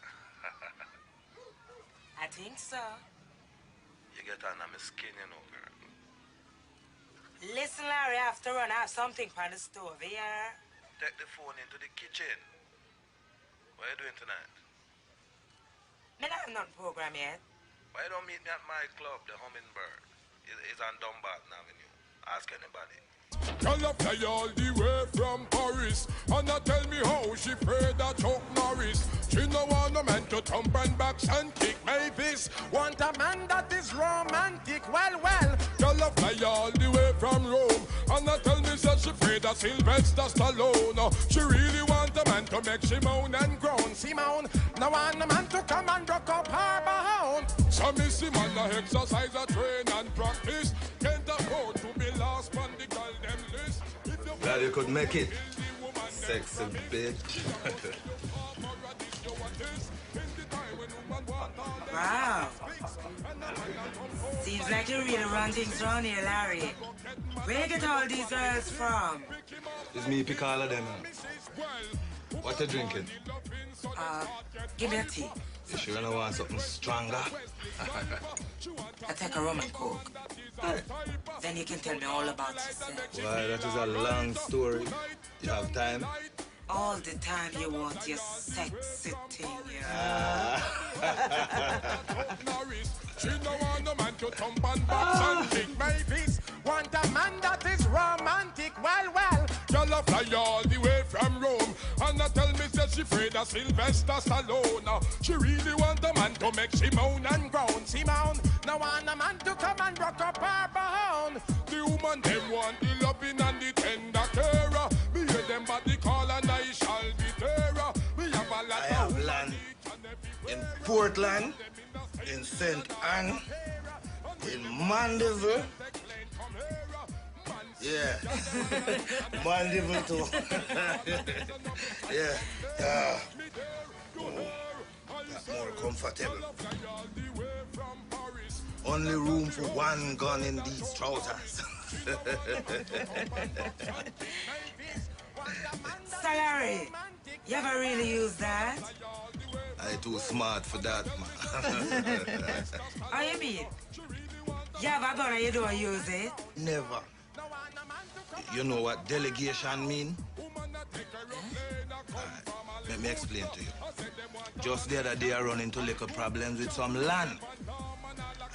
I think so. You get under my skin, you know, girl. Listen, Larry, I have to run. I have something on the stove here. Take the phone into the kitchen. What are you doing tonight? Me not have nothing program yet. Why don't meet me at my club, the Hummingbird? It's on Dumbarton Avenue. Ask anybody. Girl fly all the way from Paris, and I tell me how she afraid of Chuck Norris. She no want a man to thump and box and kick my fist. Want a man that is romantic, well. Girl fly all the way from Rome, and I tell me that she afraid of Sylvester Stallone. She really want a man to make she moan and groan. Simone, no want a man to come and rock up her behind. So me see man a exercise, a train and practice. Can't afford to be lost on the girl them list. Glad you could make it. Sexy bitch. Wow. Seems like you really run things around here, Larry. Where you get all these girls from? It's me pick all of them. What you drinking? Give me a tea. You sure you want something stronger? I take a rum and coke. Then you can tell me all about yourself. Why, that is a long story. You have time? All the time you want your sexy thing, She no want a man to thump and box and kick my fist. Want a man that is romantic, well. Girl fly all the way from Rome, and I tell me that she afraid of Sylvester Stallone. She really want a man to make she moan and groan. Simone, no want a man to come and rock up her behind. The woman them want the loving and the tender care. Me hear them body call and I shall be there. We have a lot of land. Portland, in St. Anne, in Mandeville. Yeah. Mandeville too. Yeah. That's more comfortable. Only room for one gun in these trousers. Salary, you ever really use that? I too smart for that, man. How you mean? You have a gun and you don't use it? Never. You know what delegation mean? Let me explain to you. Just the other day I run into little problems with some land.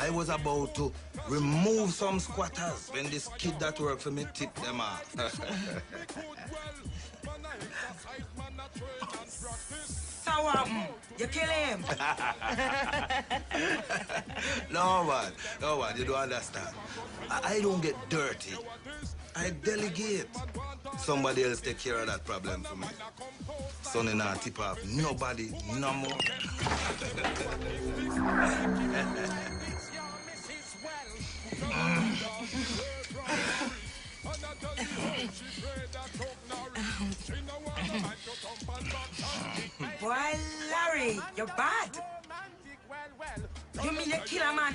I was about to remove some squatters when this kid that worked for me tipped them off. So you kill him? No, man, you don't understand. I don't get dirty. I delegate. Somebody else take care of that problem for me. Sonny not tip off nobody no more. Boy, Larry, you're bad. You mean you kill a man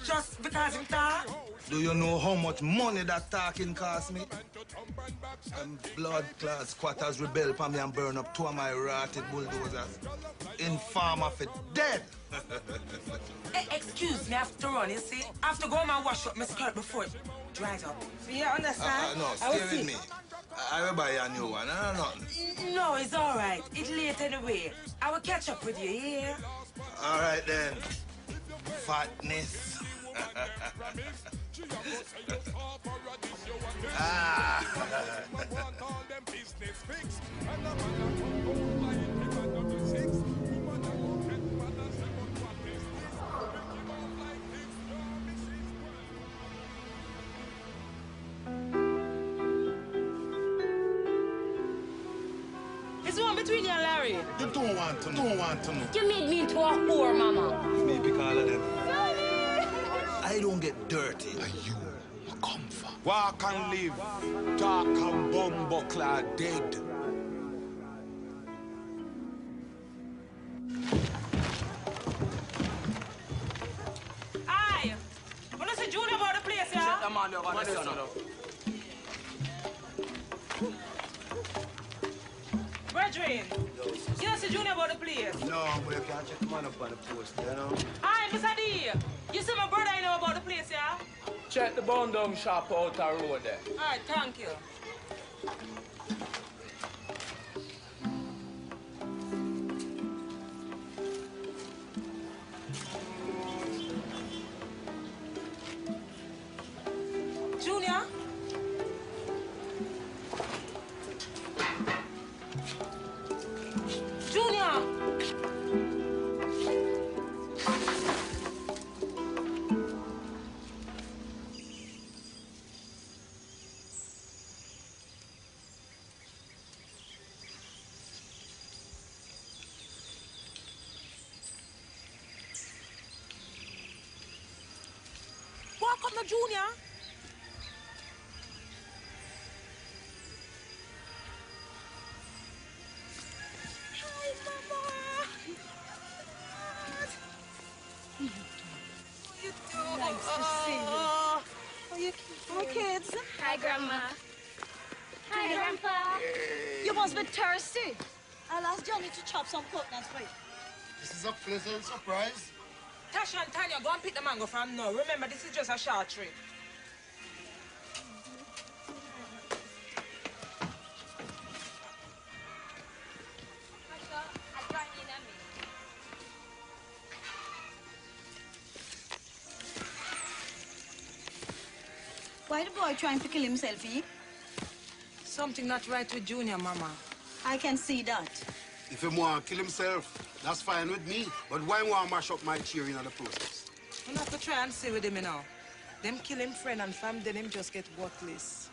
just because him talk? Do you know how much money that talking cost me? Blood-clad squatters rebel upon me and burn up two of my rotted bulldozers. Informer for dead. Hey, excuse me, I have to run, you see? I have to go home and wash up my skirt before it dries up. You understand? No, stay with me. I will buy you a new one, nothing. No, it's all right. It's late anyway. I will catch up with you, yeah? All right, then. Fatness. It's one between you and Larry. You don't want to know. You made me into a whore, mama. Me pick all of them. I don't get dirty. Are you a comfort? Walk and live, talk and bumbuckler dead. Aye. Wanna see Junior about the place, yeah? Check the man over the sun. Brethren, you don't see Junior about the place? No, but you can't check the man up on the post, you know? Aye, Mr. D. You see my brother, you know about the place, yeah? Check the bone down shop out the road there. All right, thank you. Junior? Junior! Walk up now, Junior. Hi, Mama. What you doing? Nice to see you. How you Hi, kids. Hi, Grandma. Hi, Grandpa. You must be thirsty. I'll ask Johnny to chop some coconuts for you. This is a pleasant surprise. Tasha and Tanya, go and pick the mango from now. Remember, this is just a short trip. Why the boy trying to kill himself, eh? Something not right with Junior, Mama. I can see that. If he want to kill himself, that's fine with me. But why want to mash up my cheering in the process? You have to try and see with him, you know. Them kill him friend and fam, then him just get worthless.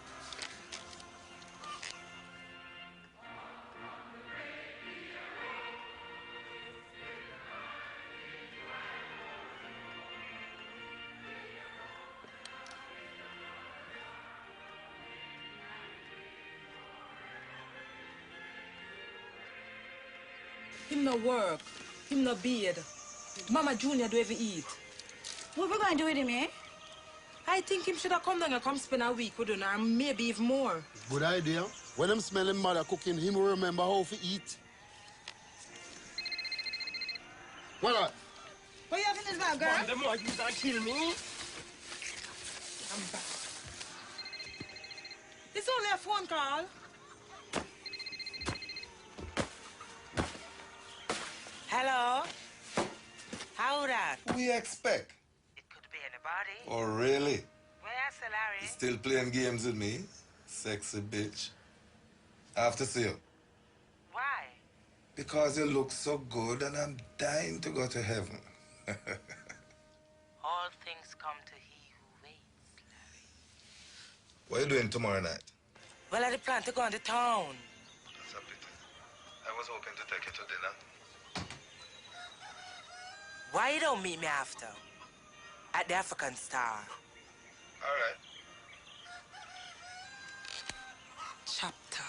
Him no work. Him no beard. Mama Junior do ever eat. What we going to do with him, eh? I think him should have come down and come spend a week with you, or maybe even more. Good idea. When him smell him mother cooking, him will remember how to eat. What? What you have in this bag, girl? Man, them want you to kill me. I'm back. It's only a phone call. Hello? How that? Who we expect? It could be anybody. Oh, really? Where you say, Larry? Still playing games with me? Sexy bitch. I have to see you. Why? Because you look so good and I'm dying to go to heaven. All things come to he who waits, Larry. What are you doing tomorrow night? Well, I plan to go into town. That's a pity. I was hoping to take you to dinner. Why you don't meet me after? At the African Star. All right. Chapter.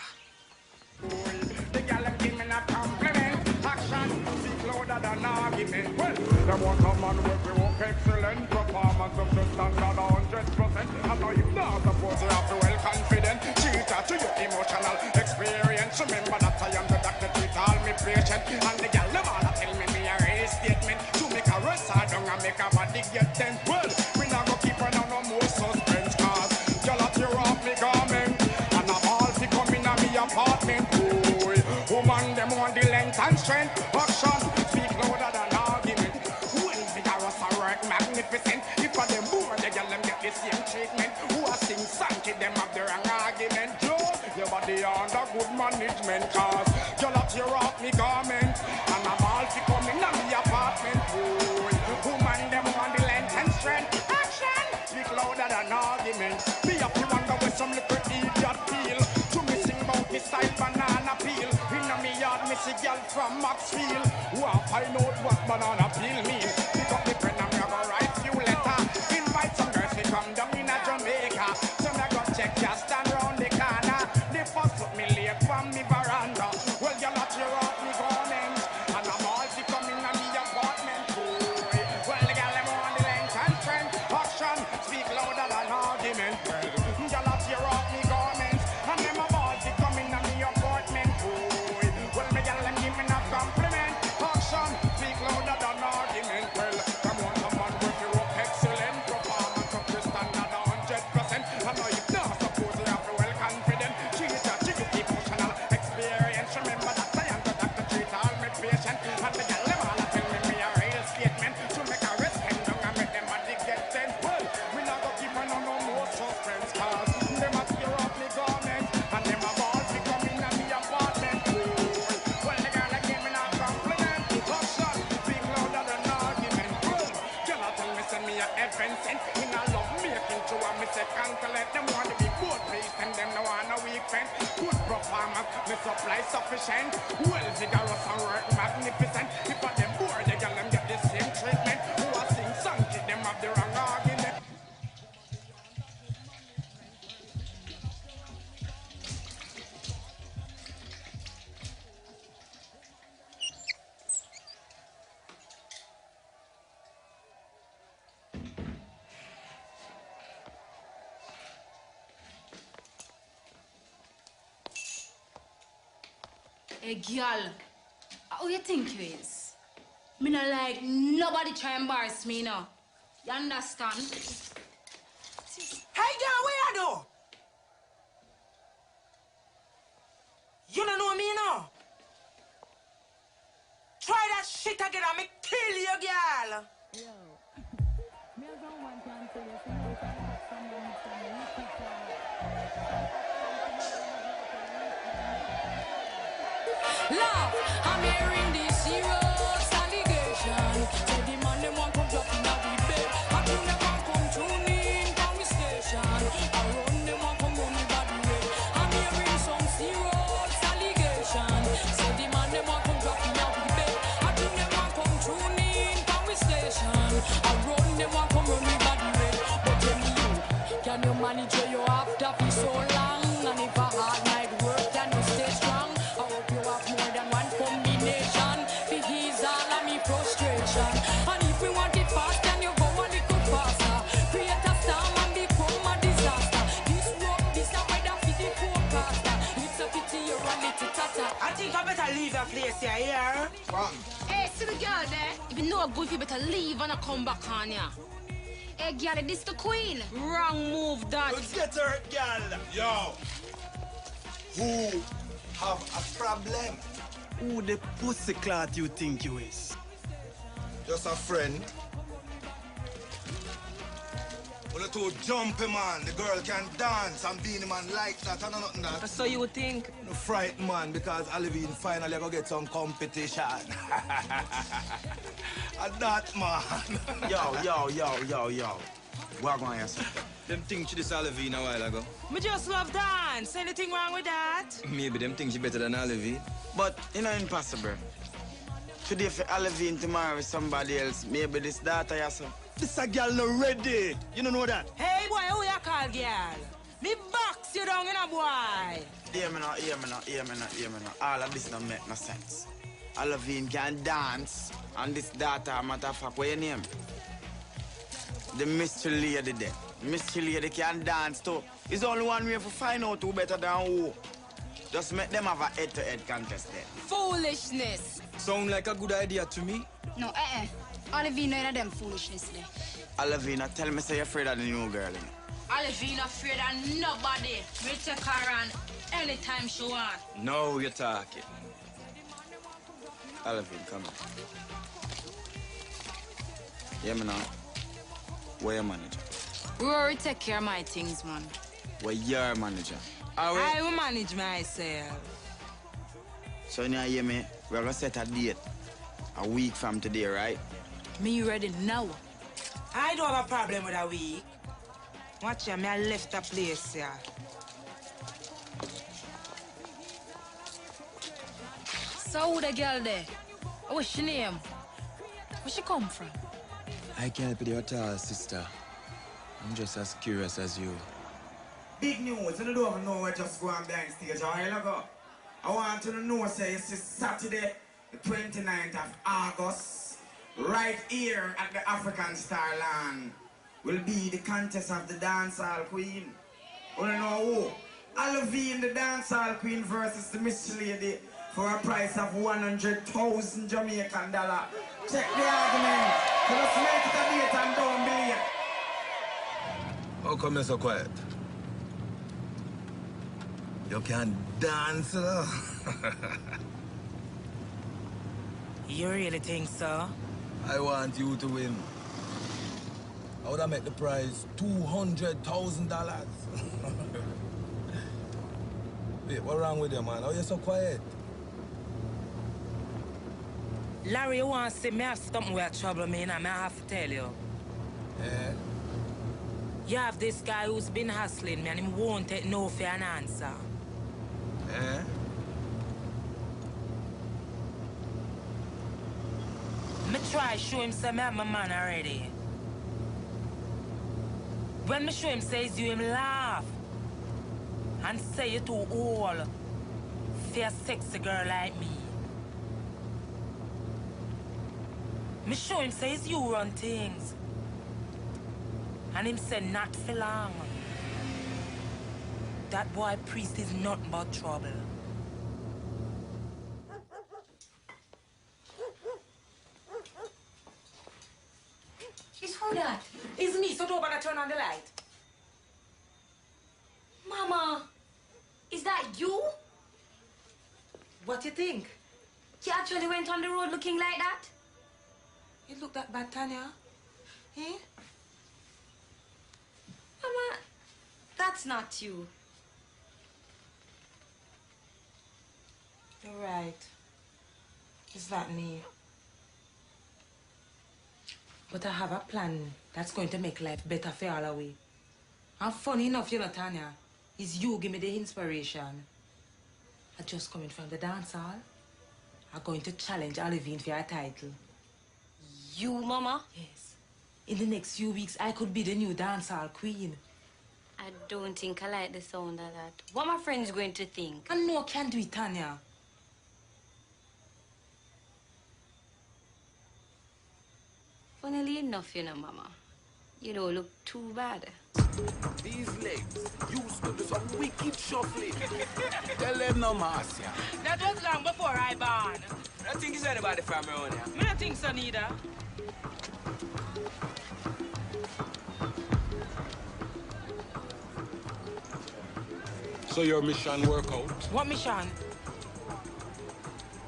The gal them give me a compliment. Action speak louder than argument. Well, them want come and work we work excellent. Performance up to standard 100%. I know you not supposed to have to well confident. Cheater to your emotional experience. Remember that I am the doctor treat all me patient. And the gal them all tell me a real statement. To make a rest I don't make a body get tense. Well, we not go keep on no more suspense. Cause y'all tear off me garment. And I'm all to come in a me apartment. Boy, woman them want the length and strength. Action speak louder than argument. Well, vigorous and work magnificent. If I them more, the girl them get the same treatment. Who are sing sanky, them have the wrong argument. Joe, your body under good management. Cause y'all tear off me garment. And I'm all to come in a me apartment. Boy, woman them want the length and strength. Action speak louder than argument. Be up you wonder where some little idiot feel. To me sing about me style banana peel. In a me yard me see girl from Maxfield. Who I find out what banana peel mean. Pick up the pen and me a go write few letter. Invite some girls to come down in a Jamaica. So me a go check ya stand round the corner. They first put me late from me veranda. Well y'all a tear off me garment. And I'm all to come in a me apartment. Boy. Well the gal them want the length and strength. Action speak louder than argument. Well y'all a tear off me garment. And them a all to come in a me apartment. Boy. Well me gal them give me a compliment. Action speak louder than argument. Well come on work you up excellent. Performance up to standard 100%. I know you not supposed to have to well confident. Cheat a chicken emotional experience. Remember that I am the doctor treat all my patient. And the gal them all tell me a real statement. To make a rest hang down and make them body get tense. Well, we not go keep on no more suspense. Cause them a tear off me garment. And them a ball to come in a me apartment. Well, the girl that gave me a compliment. Action speak louder than argument. Well, girl a tell me send me a heaven sent. In a love making to a me say calculate. Them want to be good please and them no want no weak friend. Good performance, me supply sufficient. Well, vigorous and work magnificent. If I them bored, the girl them get the same treatment. Who a sing song, kid them have the wrong argument. Hey, girl, who you think you is? Me not like nobody try and embarrass me, no. You understand? Hey, girl, where you do? You don't know me, no? Try that shit again and me kill you, girl. Love, I'm hearing this serious allegation. Say the man them want come drop in a the bed. I do them want come tune in from the station. I run them want come run the body way. I'm hearing some serious allegation. Say the man them want come drop in a the bed. I do them want come tune in from the station. I run them want come run the body way. But tell me you, can you manage where you have to be so long? And if a hard night work, can you stay strong? I hope you have more than one combination. here. Hey, see the girl there? If you know good, you better leave and not come back on ya. Hey, girl, this the queen. Wrong move, that. Let's get her, girl. Yo. Who have a problem? Who the pussy clot you think you is? Just a friend. Well, the two jumpy man, the girl can dance and being man like that and nothing that. So you think? No frightened man because Olivine finally go get some competition. And that man. Yo. What going on, sir? Them think she this Olivine a while ago. Me just love dance. Anything wrong with that? Maybe them think she better than Olivine. But, you know, impossible. Today for Olivine, tomorrow with somebody else. Maybe this daughter, yes, sir. This a girl not ready. You don't know that? Hey, boy, who you call girl? Me box you down in a boy. Hear me now. All of this don't make no sense. Olivine can dance, and this daughter, matter of fact, what your name? The mystery lady there. Mystery lady can dance too. It's only one way to find out who better than who. Just make them have a head-to-head contest there. Foolishness. Sound like a good idea to me. No, Olivine, no of them foolishness there. Olivine, tell me say you're afraid of the new girl. Olivine afraid of nobody. We take her on anytime she want. Now you're talking. Olivine, come on. Hear me now. Where your manager? Rory take care of my things, man. Where your manager? I will manage myself. So now hear me, we're gonna set a date a week from today, right? Me ready now. I don't have a problem with a week. Watch ya, me I left the place, yeah. So who the girl there? What's she name? Where she come from? I can't help you at all, sister. I'm just as curious as you. Big news, you don't even know where just going behind stage a while ago. I want you to know, say, it's Saturday, the 29th of August, right here at the African Star Land, will be the contest of the dancehall queen. You know who? Olivine, the dancehall queen, versus the mystery lady for a price of 100,000 Jamaican dollar. Check the argument. So let's make it a date and don't be it. How come you're so quiet? You can dance, You really think so? I want you to win. I would have made the prize $200,000. Wait, what's wrong with you, man? How are you so quiet? Larry, you want to see me have something with trouble me, and I have to tell you. Yeah? You have this guy who's been hustling me, and he won't take no for an answer. Yeah? Me try show him say me have my man already. When me show him says you, him laugh. And say you too old for a sexy girl like me. Me show him says you run things. And him say not for long. That boy priest is nothing but trouble. It's who that? It's me, so don't bother turn on the light. Mama, is that you? What you think? You actually went on the road looking like that? You look that bad, Tanya? Eh? Mama, that's not you. You're right. It's not me. But I have a plan that's going to make life better for all of we. And funny enough, you know, Tanya, it's you give me the inspiration. I just coming from the dance hall. I'm going to challenge Olivine for her title. You, Mama? Yes. In the next few weeks, I could be the new dancehall queen. I don't think I like the sound of that. What my friends going to think? I know I can do it, Tanya. Funnily enough, you know, Mama. You don't look too bad. These legs used to do some wicked shuffling. Tell them no, Marcia. That was long before I born. I don't think it's anybody from around here. I don't think so neither. So your mission work out? What mission?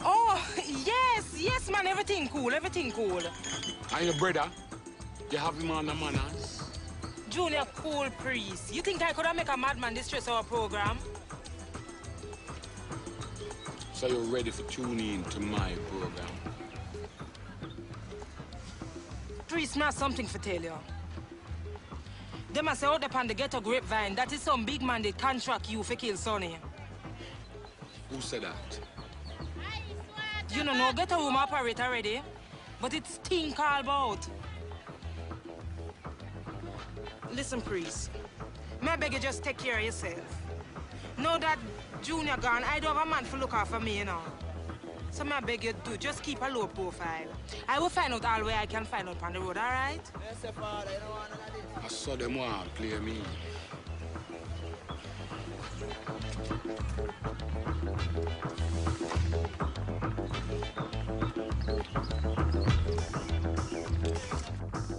Oh, yes, man, everything cool. And your brother? You have him on the manners? Junior cool priest. You think I could have make a madman distress our program? So you're ready for tuning in to my program? Priest, not something for tell you. They must say out there on the ghetto grapevine that is some big man that contract you for kill Sonny. Who said that? You know, no ghetto room operate already, but it's thing called about. Listen, priest. May I beg you just take care of yourself. Know that Junior gone, I don't have a man to look after me, you know. So may I beg you to just keep a low profile. I will find out all where I can find out on the road, all right? Yes, Father, you don't want none of this. I saw them want to play me.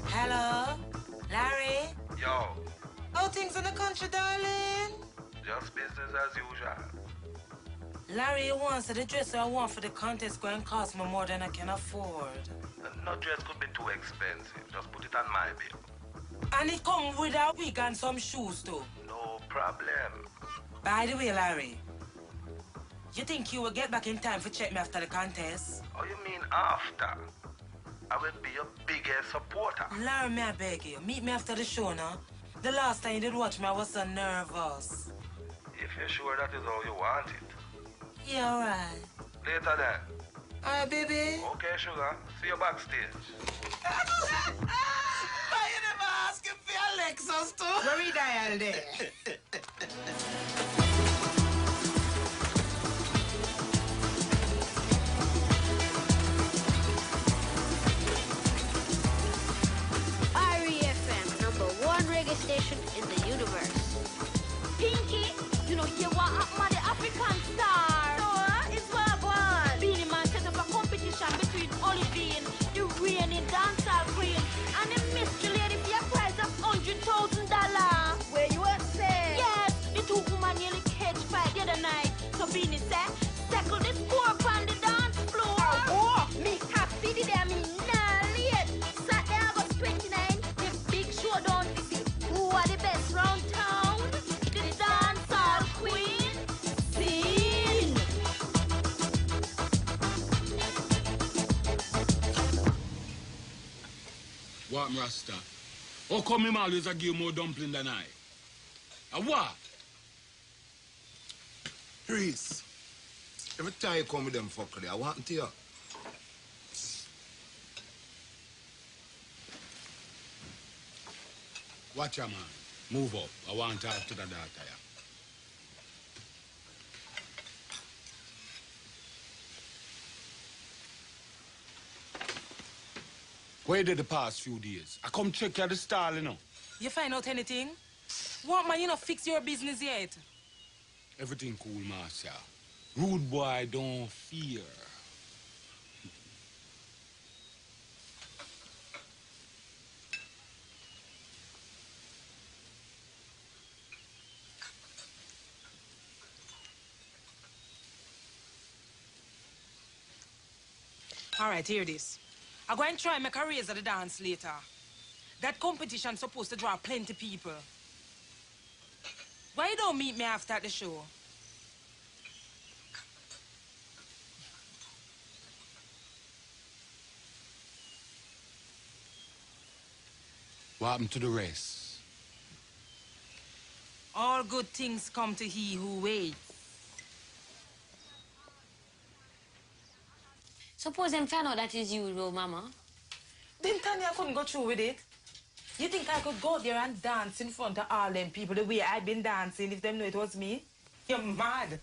Hello? Larry? Yo, How things in the country, darling? just business as usual. Larry wants the dress I want for the contest going to cost me more than I can afford. No dress could be too expensive. Just put it on my bill. And it come with a wig and some shoes too. No problem. By the way, Larry, you think you will get back in time for check me after the contest? Oh, you mean after? I will be your biggest supporter. Larry, may I beg you, meet me after the show now. The last time you did watch me, I was so nervous. If you're sure that is how you want it. Yeah, all right. Later then. All right, baby. Okay, sugar. See you backstage. Why you never ask him for your Lexus too? Where we dial there? REFM, #1 reggae station in the universe. Pinky, you know, you want up the African star. No, it's what one. Beanie Man set up a competition between Olivine, the reigning dancehall queen, and the mystery lady for a prize of $100,000. Where you at, say? Yes, the two women nearly catch fight the other night. So Beanie said, settle the score on the dance floor. Oh, me happy the day, me nah late. Saturday, August 29, the big showdown to see who are the best round town. The dancehall queen, Sin. What, Rasta? How come him always a give more dumpling than I? And what? Reese, every time you come with them fuckery, I want to you. Watch ya, man. Move up. I want to talk to the daughter, yeah. Where did the past few days? I come check your the stall, you know. You find out anything? What, man, you not fix your business yet? Everything cool, Marcia. Rude boy, don't fear. All right, hear this. I'm going to try and make a raise at the dance later. That competition's supposed to draw plenty people. Why you don't meet me after the show? What happened to the rest? All good things come to he who waits. Suppose them find out that is you, though, Mama. Then Tanya couldn't go through with it. You think I could go there and dance in front of all them people the way I've been dancing if them know it was me? You're mad.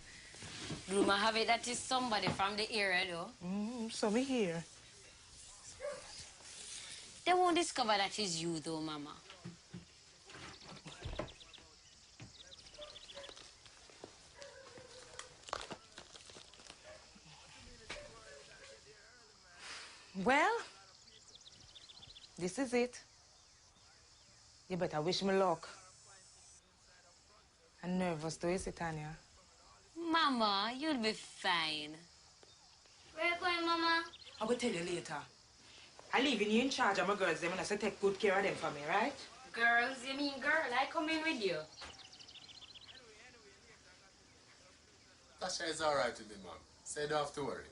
Rumor have it that is somebody from the area, though. So me here. They won't discover that it's you, though, Mama. Well, this is it. You better wish me luck. I'm nervous too, is it, Tanya? Mama, you'll be fine. Where you going, Mama? I will tell you later. I'm leaving you in charge of my girls. Them and I say take good care of them for me, right? Girls, you mean girl? I come in with you. Tasha is all right with me, Mom. So you don't have to worry.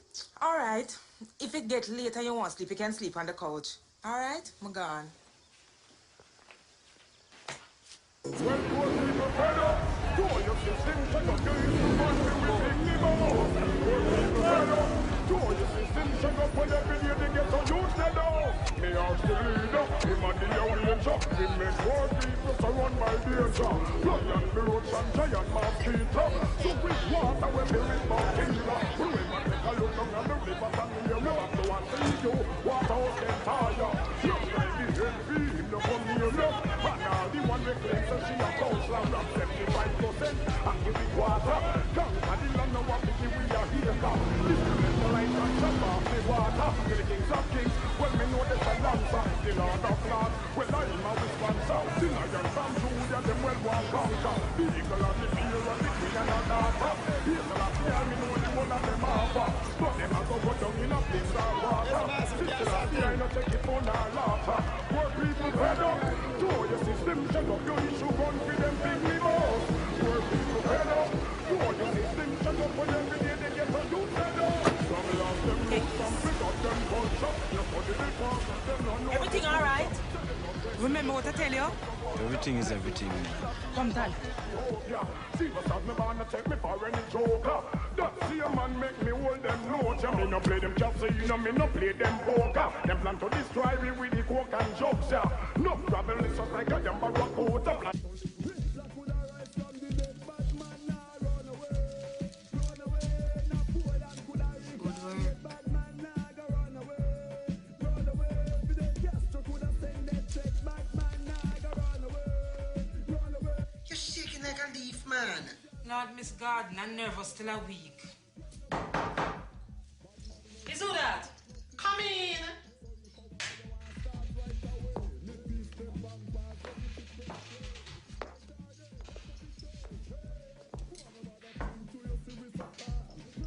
All right. If it gets late and you want to sleep, you can sleep on the couch. All right? I'm gone. Me ask the leader, him and the arranger. Him make poor people surround by danger. Lion, the roach and giant mosquito. So with water when there is mosquito. Remember take a look down on the river and the air. Never to want to see you. Water out them tire. Young lady envy, him no come near you. And now the one that claims that she a counselor of 75%. And give it water. Come and the land of what we are here. This is the light and shut off the water. The kings of kings. Well, me know there's a lancer, the Lord of Lords. Well, I'm a responser. The lion from Judah, them well walk conquer. The eagle and the fear and the queen and the daughter. Here's the last year, me know the one of them offer. But them a go down in a place of water. Sister last year, I no take it for our laughter. Poor people fed up. To your system, shut up your issue, run for them big limos. Poor people fed up. To your system, shut up for every day they get a new fed up. Some lost them roots, some forgot them culture. Everything all right? Remember what I tell you? Everything is everything. Come, Tal. See what's up, me wanna take me for any joker. That see a man make me hold them notes. Me no play them casino, me no play them poker. Them plan to destroy me with the coke and jokes, yeah. No trouble, it's just like a them barracuda. Man. Lord, Miss Garden, I'm nervous till a week. Is who that? Come in.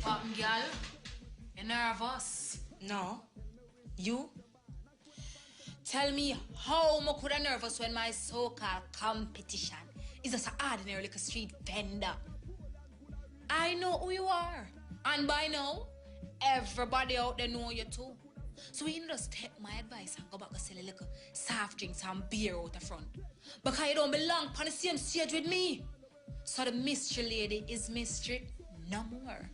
What, girl? You nervous? No. You? Tell me how much could I nervous when my so-called competition is just an ordinary little street vendor? I know who you are. And by now, everybody out there know you too. So you just take my advice and go back and sell a little soft drinks and beer out the front. Because you don't belong on the same stage with me. So the mystery lady is mystery no more.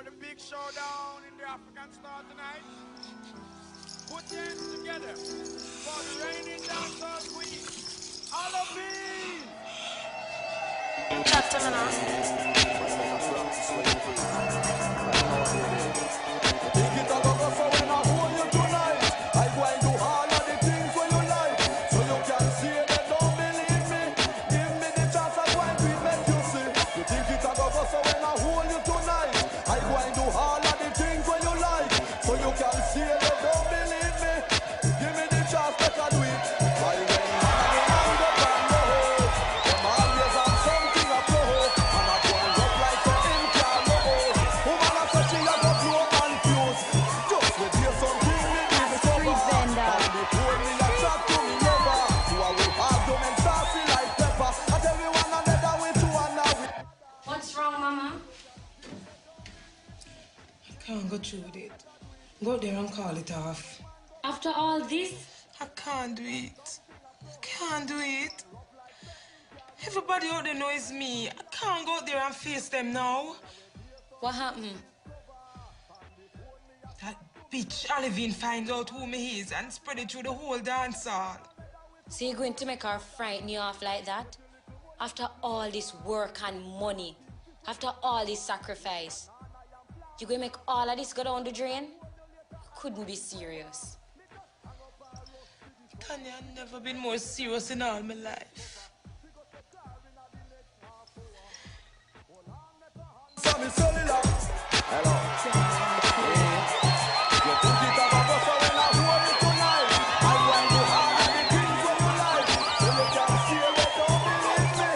The big showdown in the African Star tonight. Put your hands together for the reigning dancehall queen, Halloween. That's go through with it. Go there and call it off. After all this? I can't do it. I can't do it. Everybody out there knows me. I can't go there and face them now. What happened? That bitch Olivine finds out who me is and spread it through the whole dance hall. So you're going to make her frighten you off like that? After all this work and money, after all this sacrifice, you going to make all of this go down the drain? You couldn't be serious. Tanya, I've never been more serious in all my life. Sammy Cellular. Hello. You think it about us when I hold it tonight? I want to have the things of your life. So you can see it, don't believe me.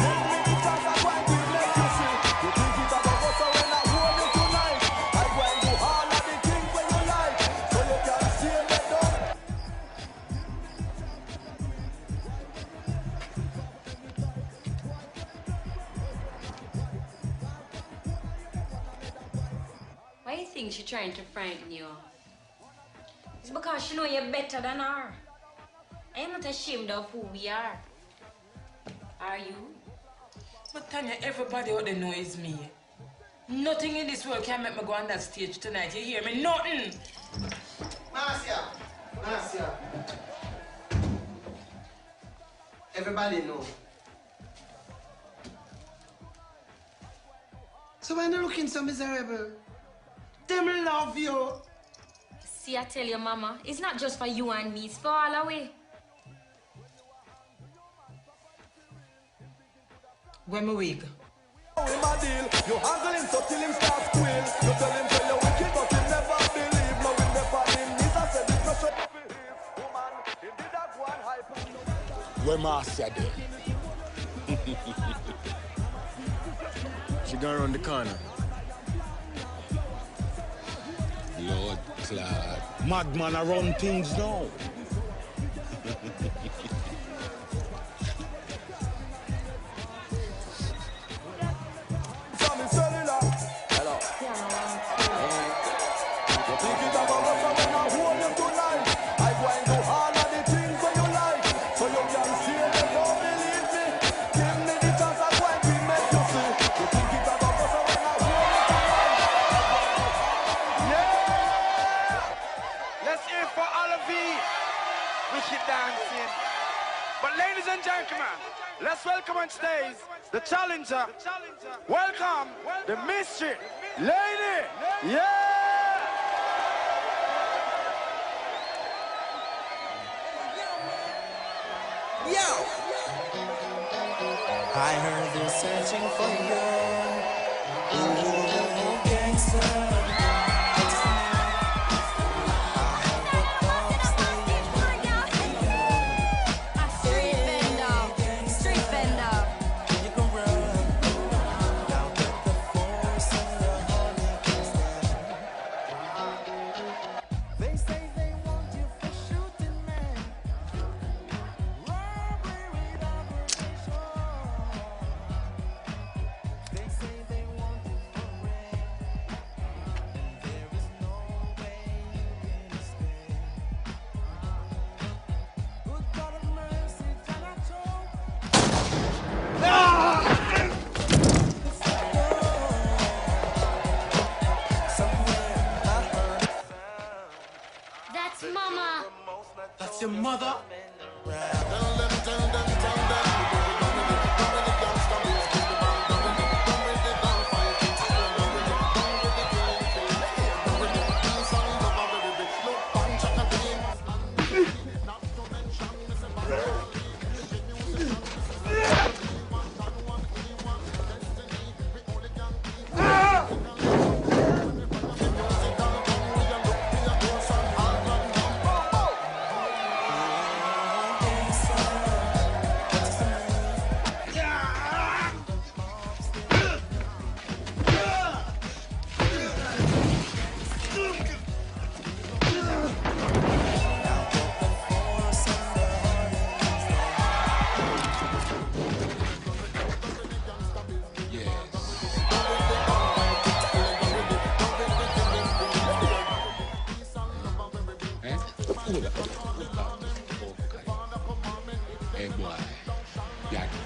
Give me the chance, I'm going to let you see. You think it about us when I hold it tonight? I want to have the things of your life. So you can see it, don't. Why do you think she's trying to frighten you? It's because she knows you're better than her. I am not ashamed of who we are. Are you? But Tanya, everybody out there knows me. Nothing in this world can make me go on that stage tonight. You hear me? Nothing. Marcia. Marcia. Everybody know. So why you looking so miserable? Them love you. See, I tell you, Mama, it's not just for you and me, it's for all our way. Where my wig? In my deal, you handle him so till him start squeal. You tell him you're wicked, but he never believe. No, we never him knees. I said it's no shop for his woman. He did that one hype. Where Marcia there? She gone around the corner. Lord Clad. Madman around things now. Sammy Cellular. Hello. You think it about us when I hold you tonight? I go and do all of the things that you like. So you can see it and don't believe me. Give me the chance, I'm going to make you see. You think it about us when I hold you tonight? Yeah! Let's hear for Olivine. Wicked dancing. But ladies and gentlemen, let's welcome on stage the challenger. Welcome the mystery lady. Yeah! Yo! I heard they're searching for you. Ooh, gangster.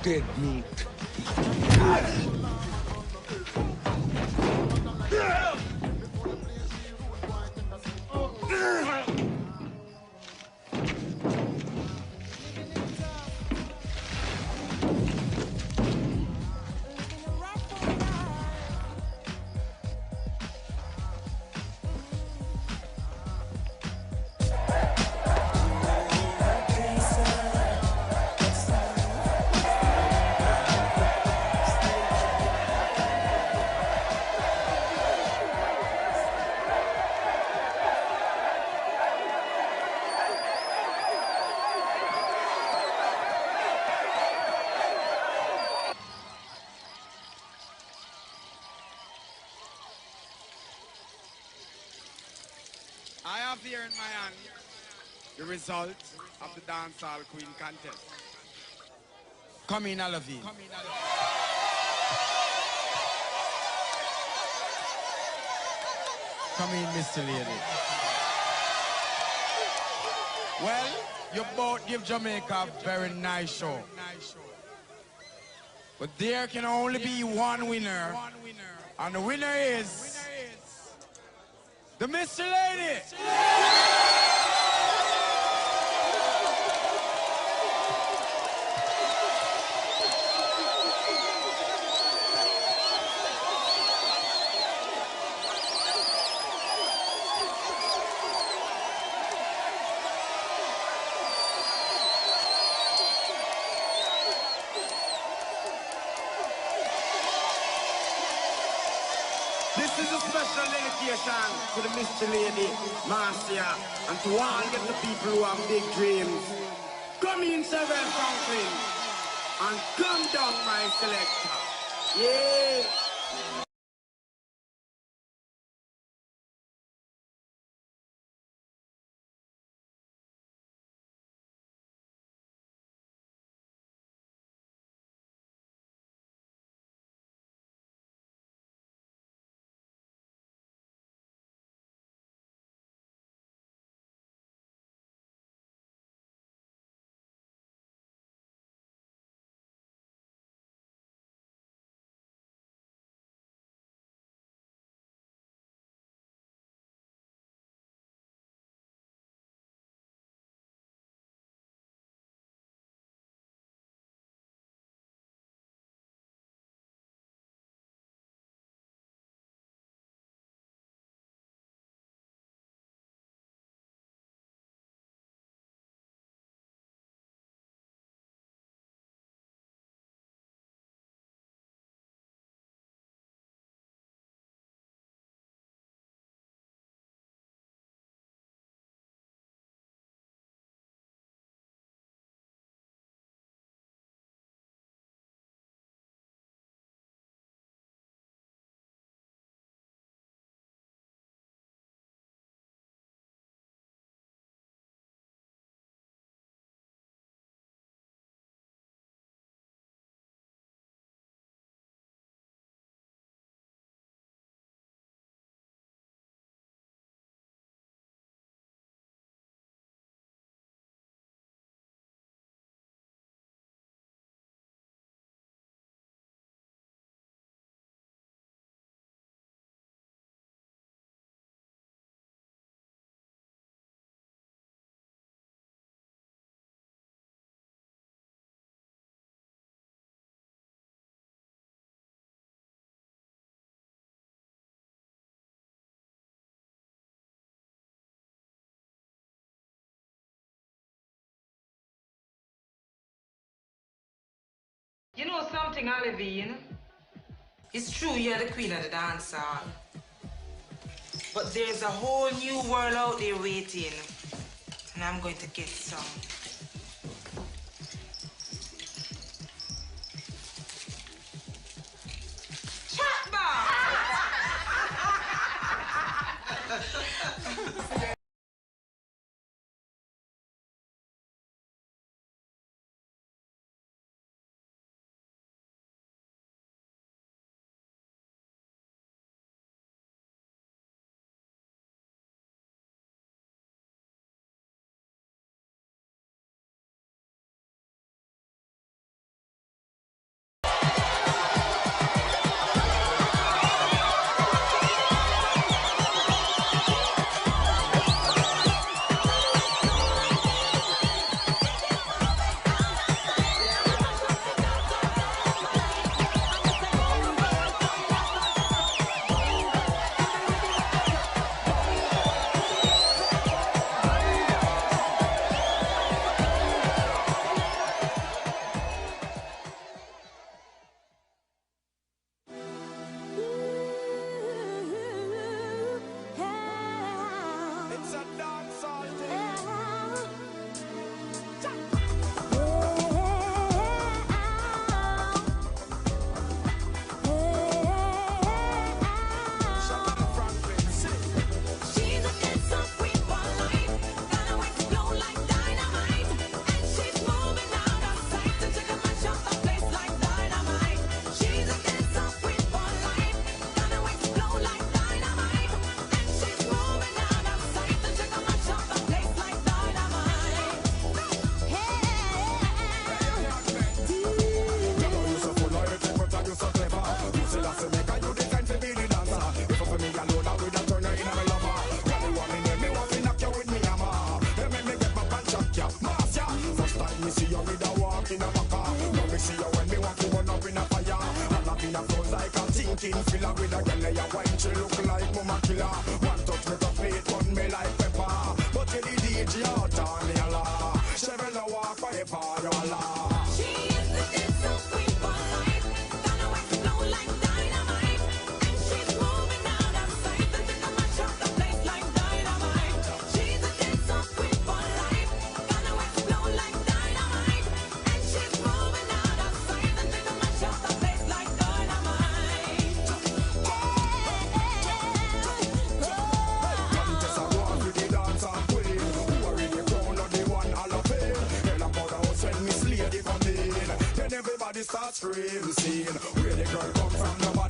dead meat. I have here in my hand the result of the Dancehall Queen contest. Come in, Alavine. Come in, Mr. Lady. Well, you both give Jamaica a very nice show. But there can only be one winner. And the winner is the Mr. Lady. This is a special dedication to the Mr. Lady, Marcia, and to all the people who have big dreams. Come in, Seven Franklin, and come down, my selector. Yeah. You know something, Olivine? It's true you're the queen of the dancehall. But there's a whole new world out there waiting. And I'm going to get some. skin filler with a girl ya wine. She look like mama killer. One touch make her plate burn me like pepper. But till the DJ out on me a la. She will walk forever, you la. She is the dance of queen for life. Gonna wax flow like dynamite. And she's moving out of sight. The chick mash up the place like dynamite. She's the dance of queen for life. Gonna wax flow like dynamite. And she's moving out of sight. The chick mash up the place like dynamite. Contest a war with the dancer queen. Who are in the crown of the one all of fame. Tell about the house when Miss Lady come in. Then everybody starts screaming, seeing where the girl come from.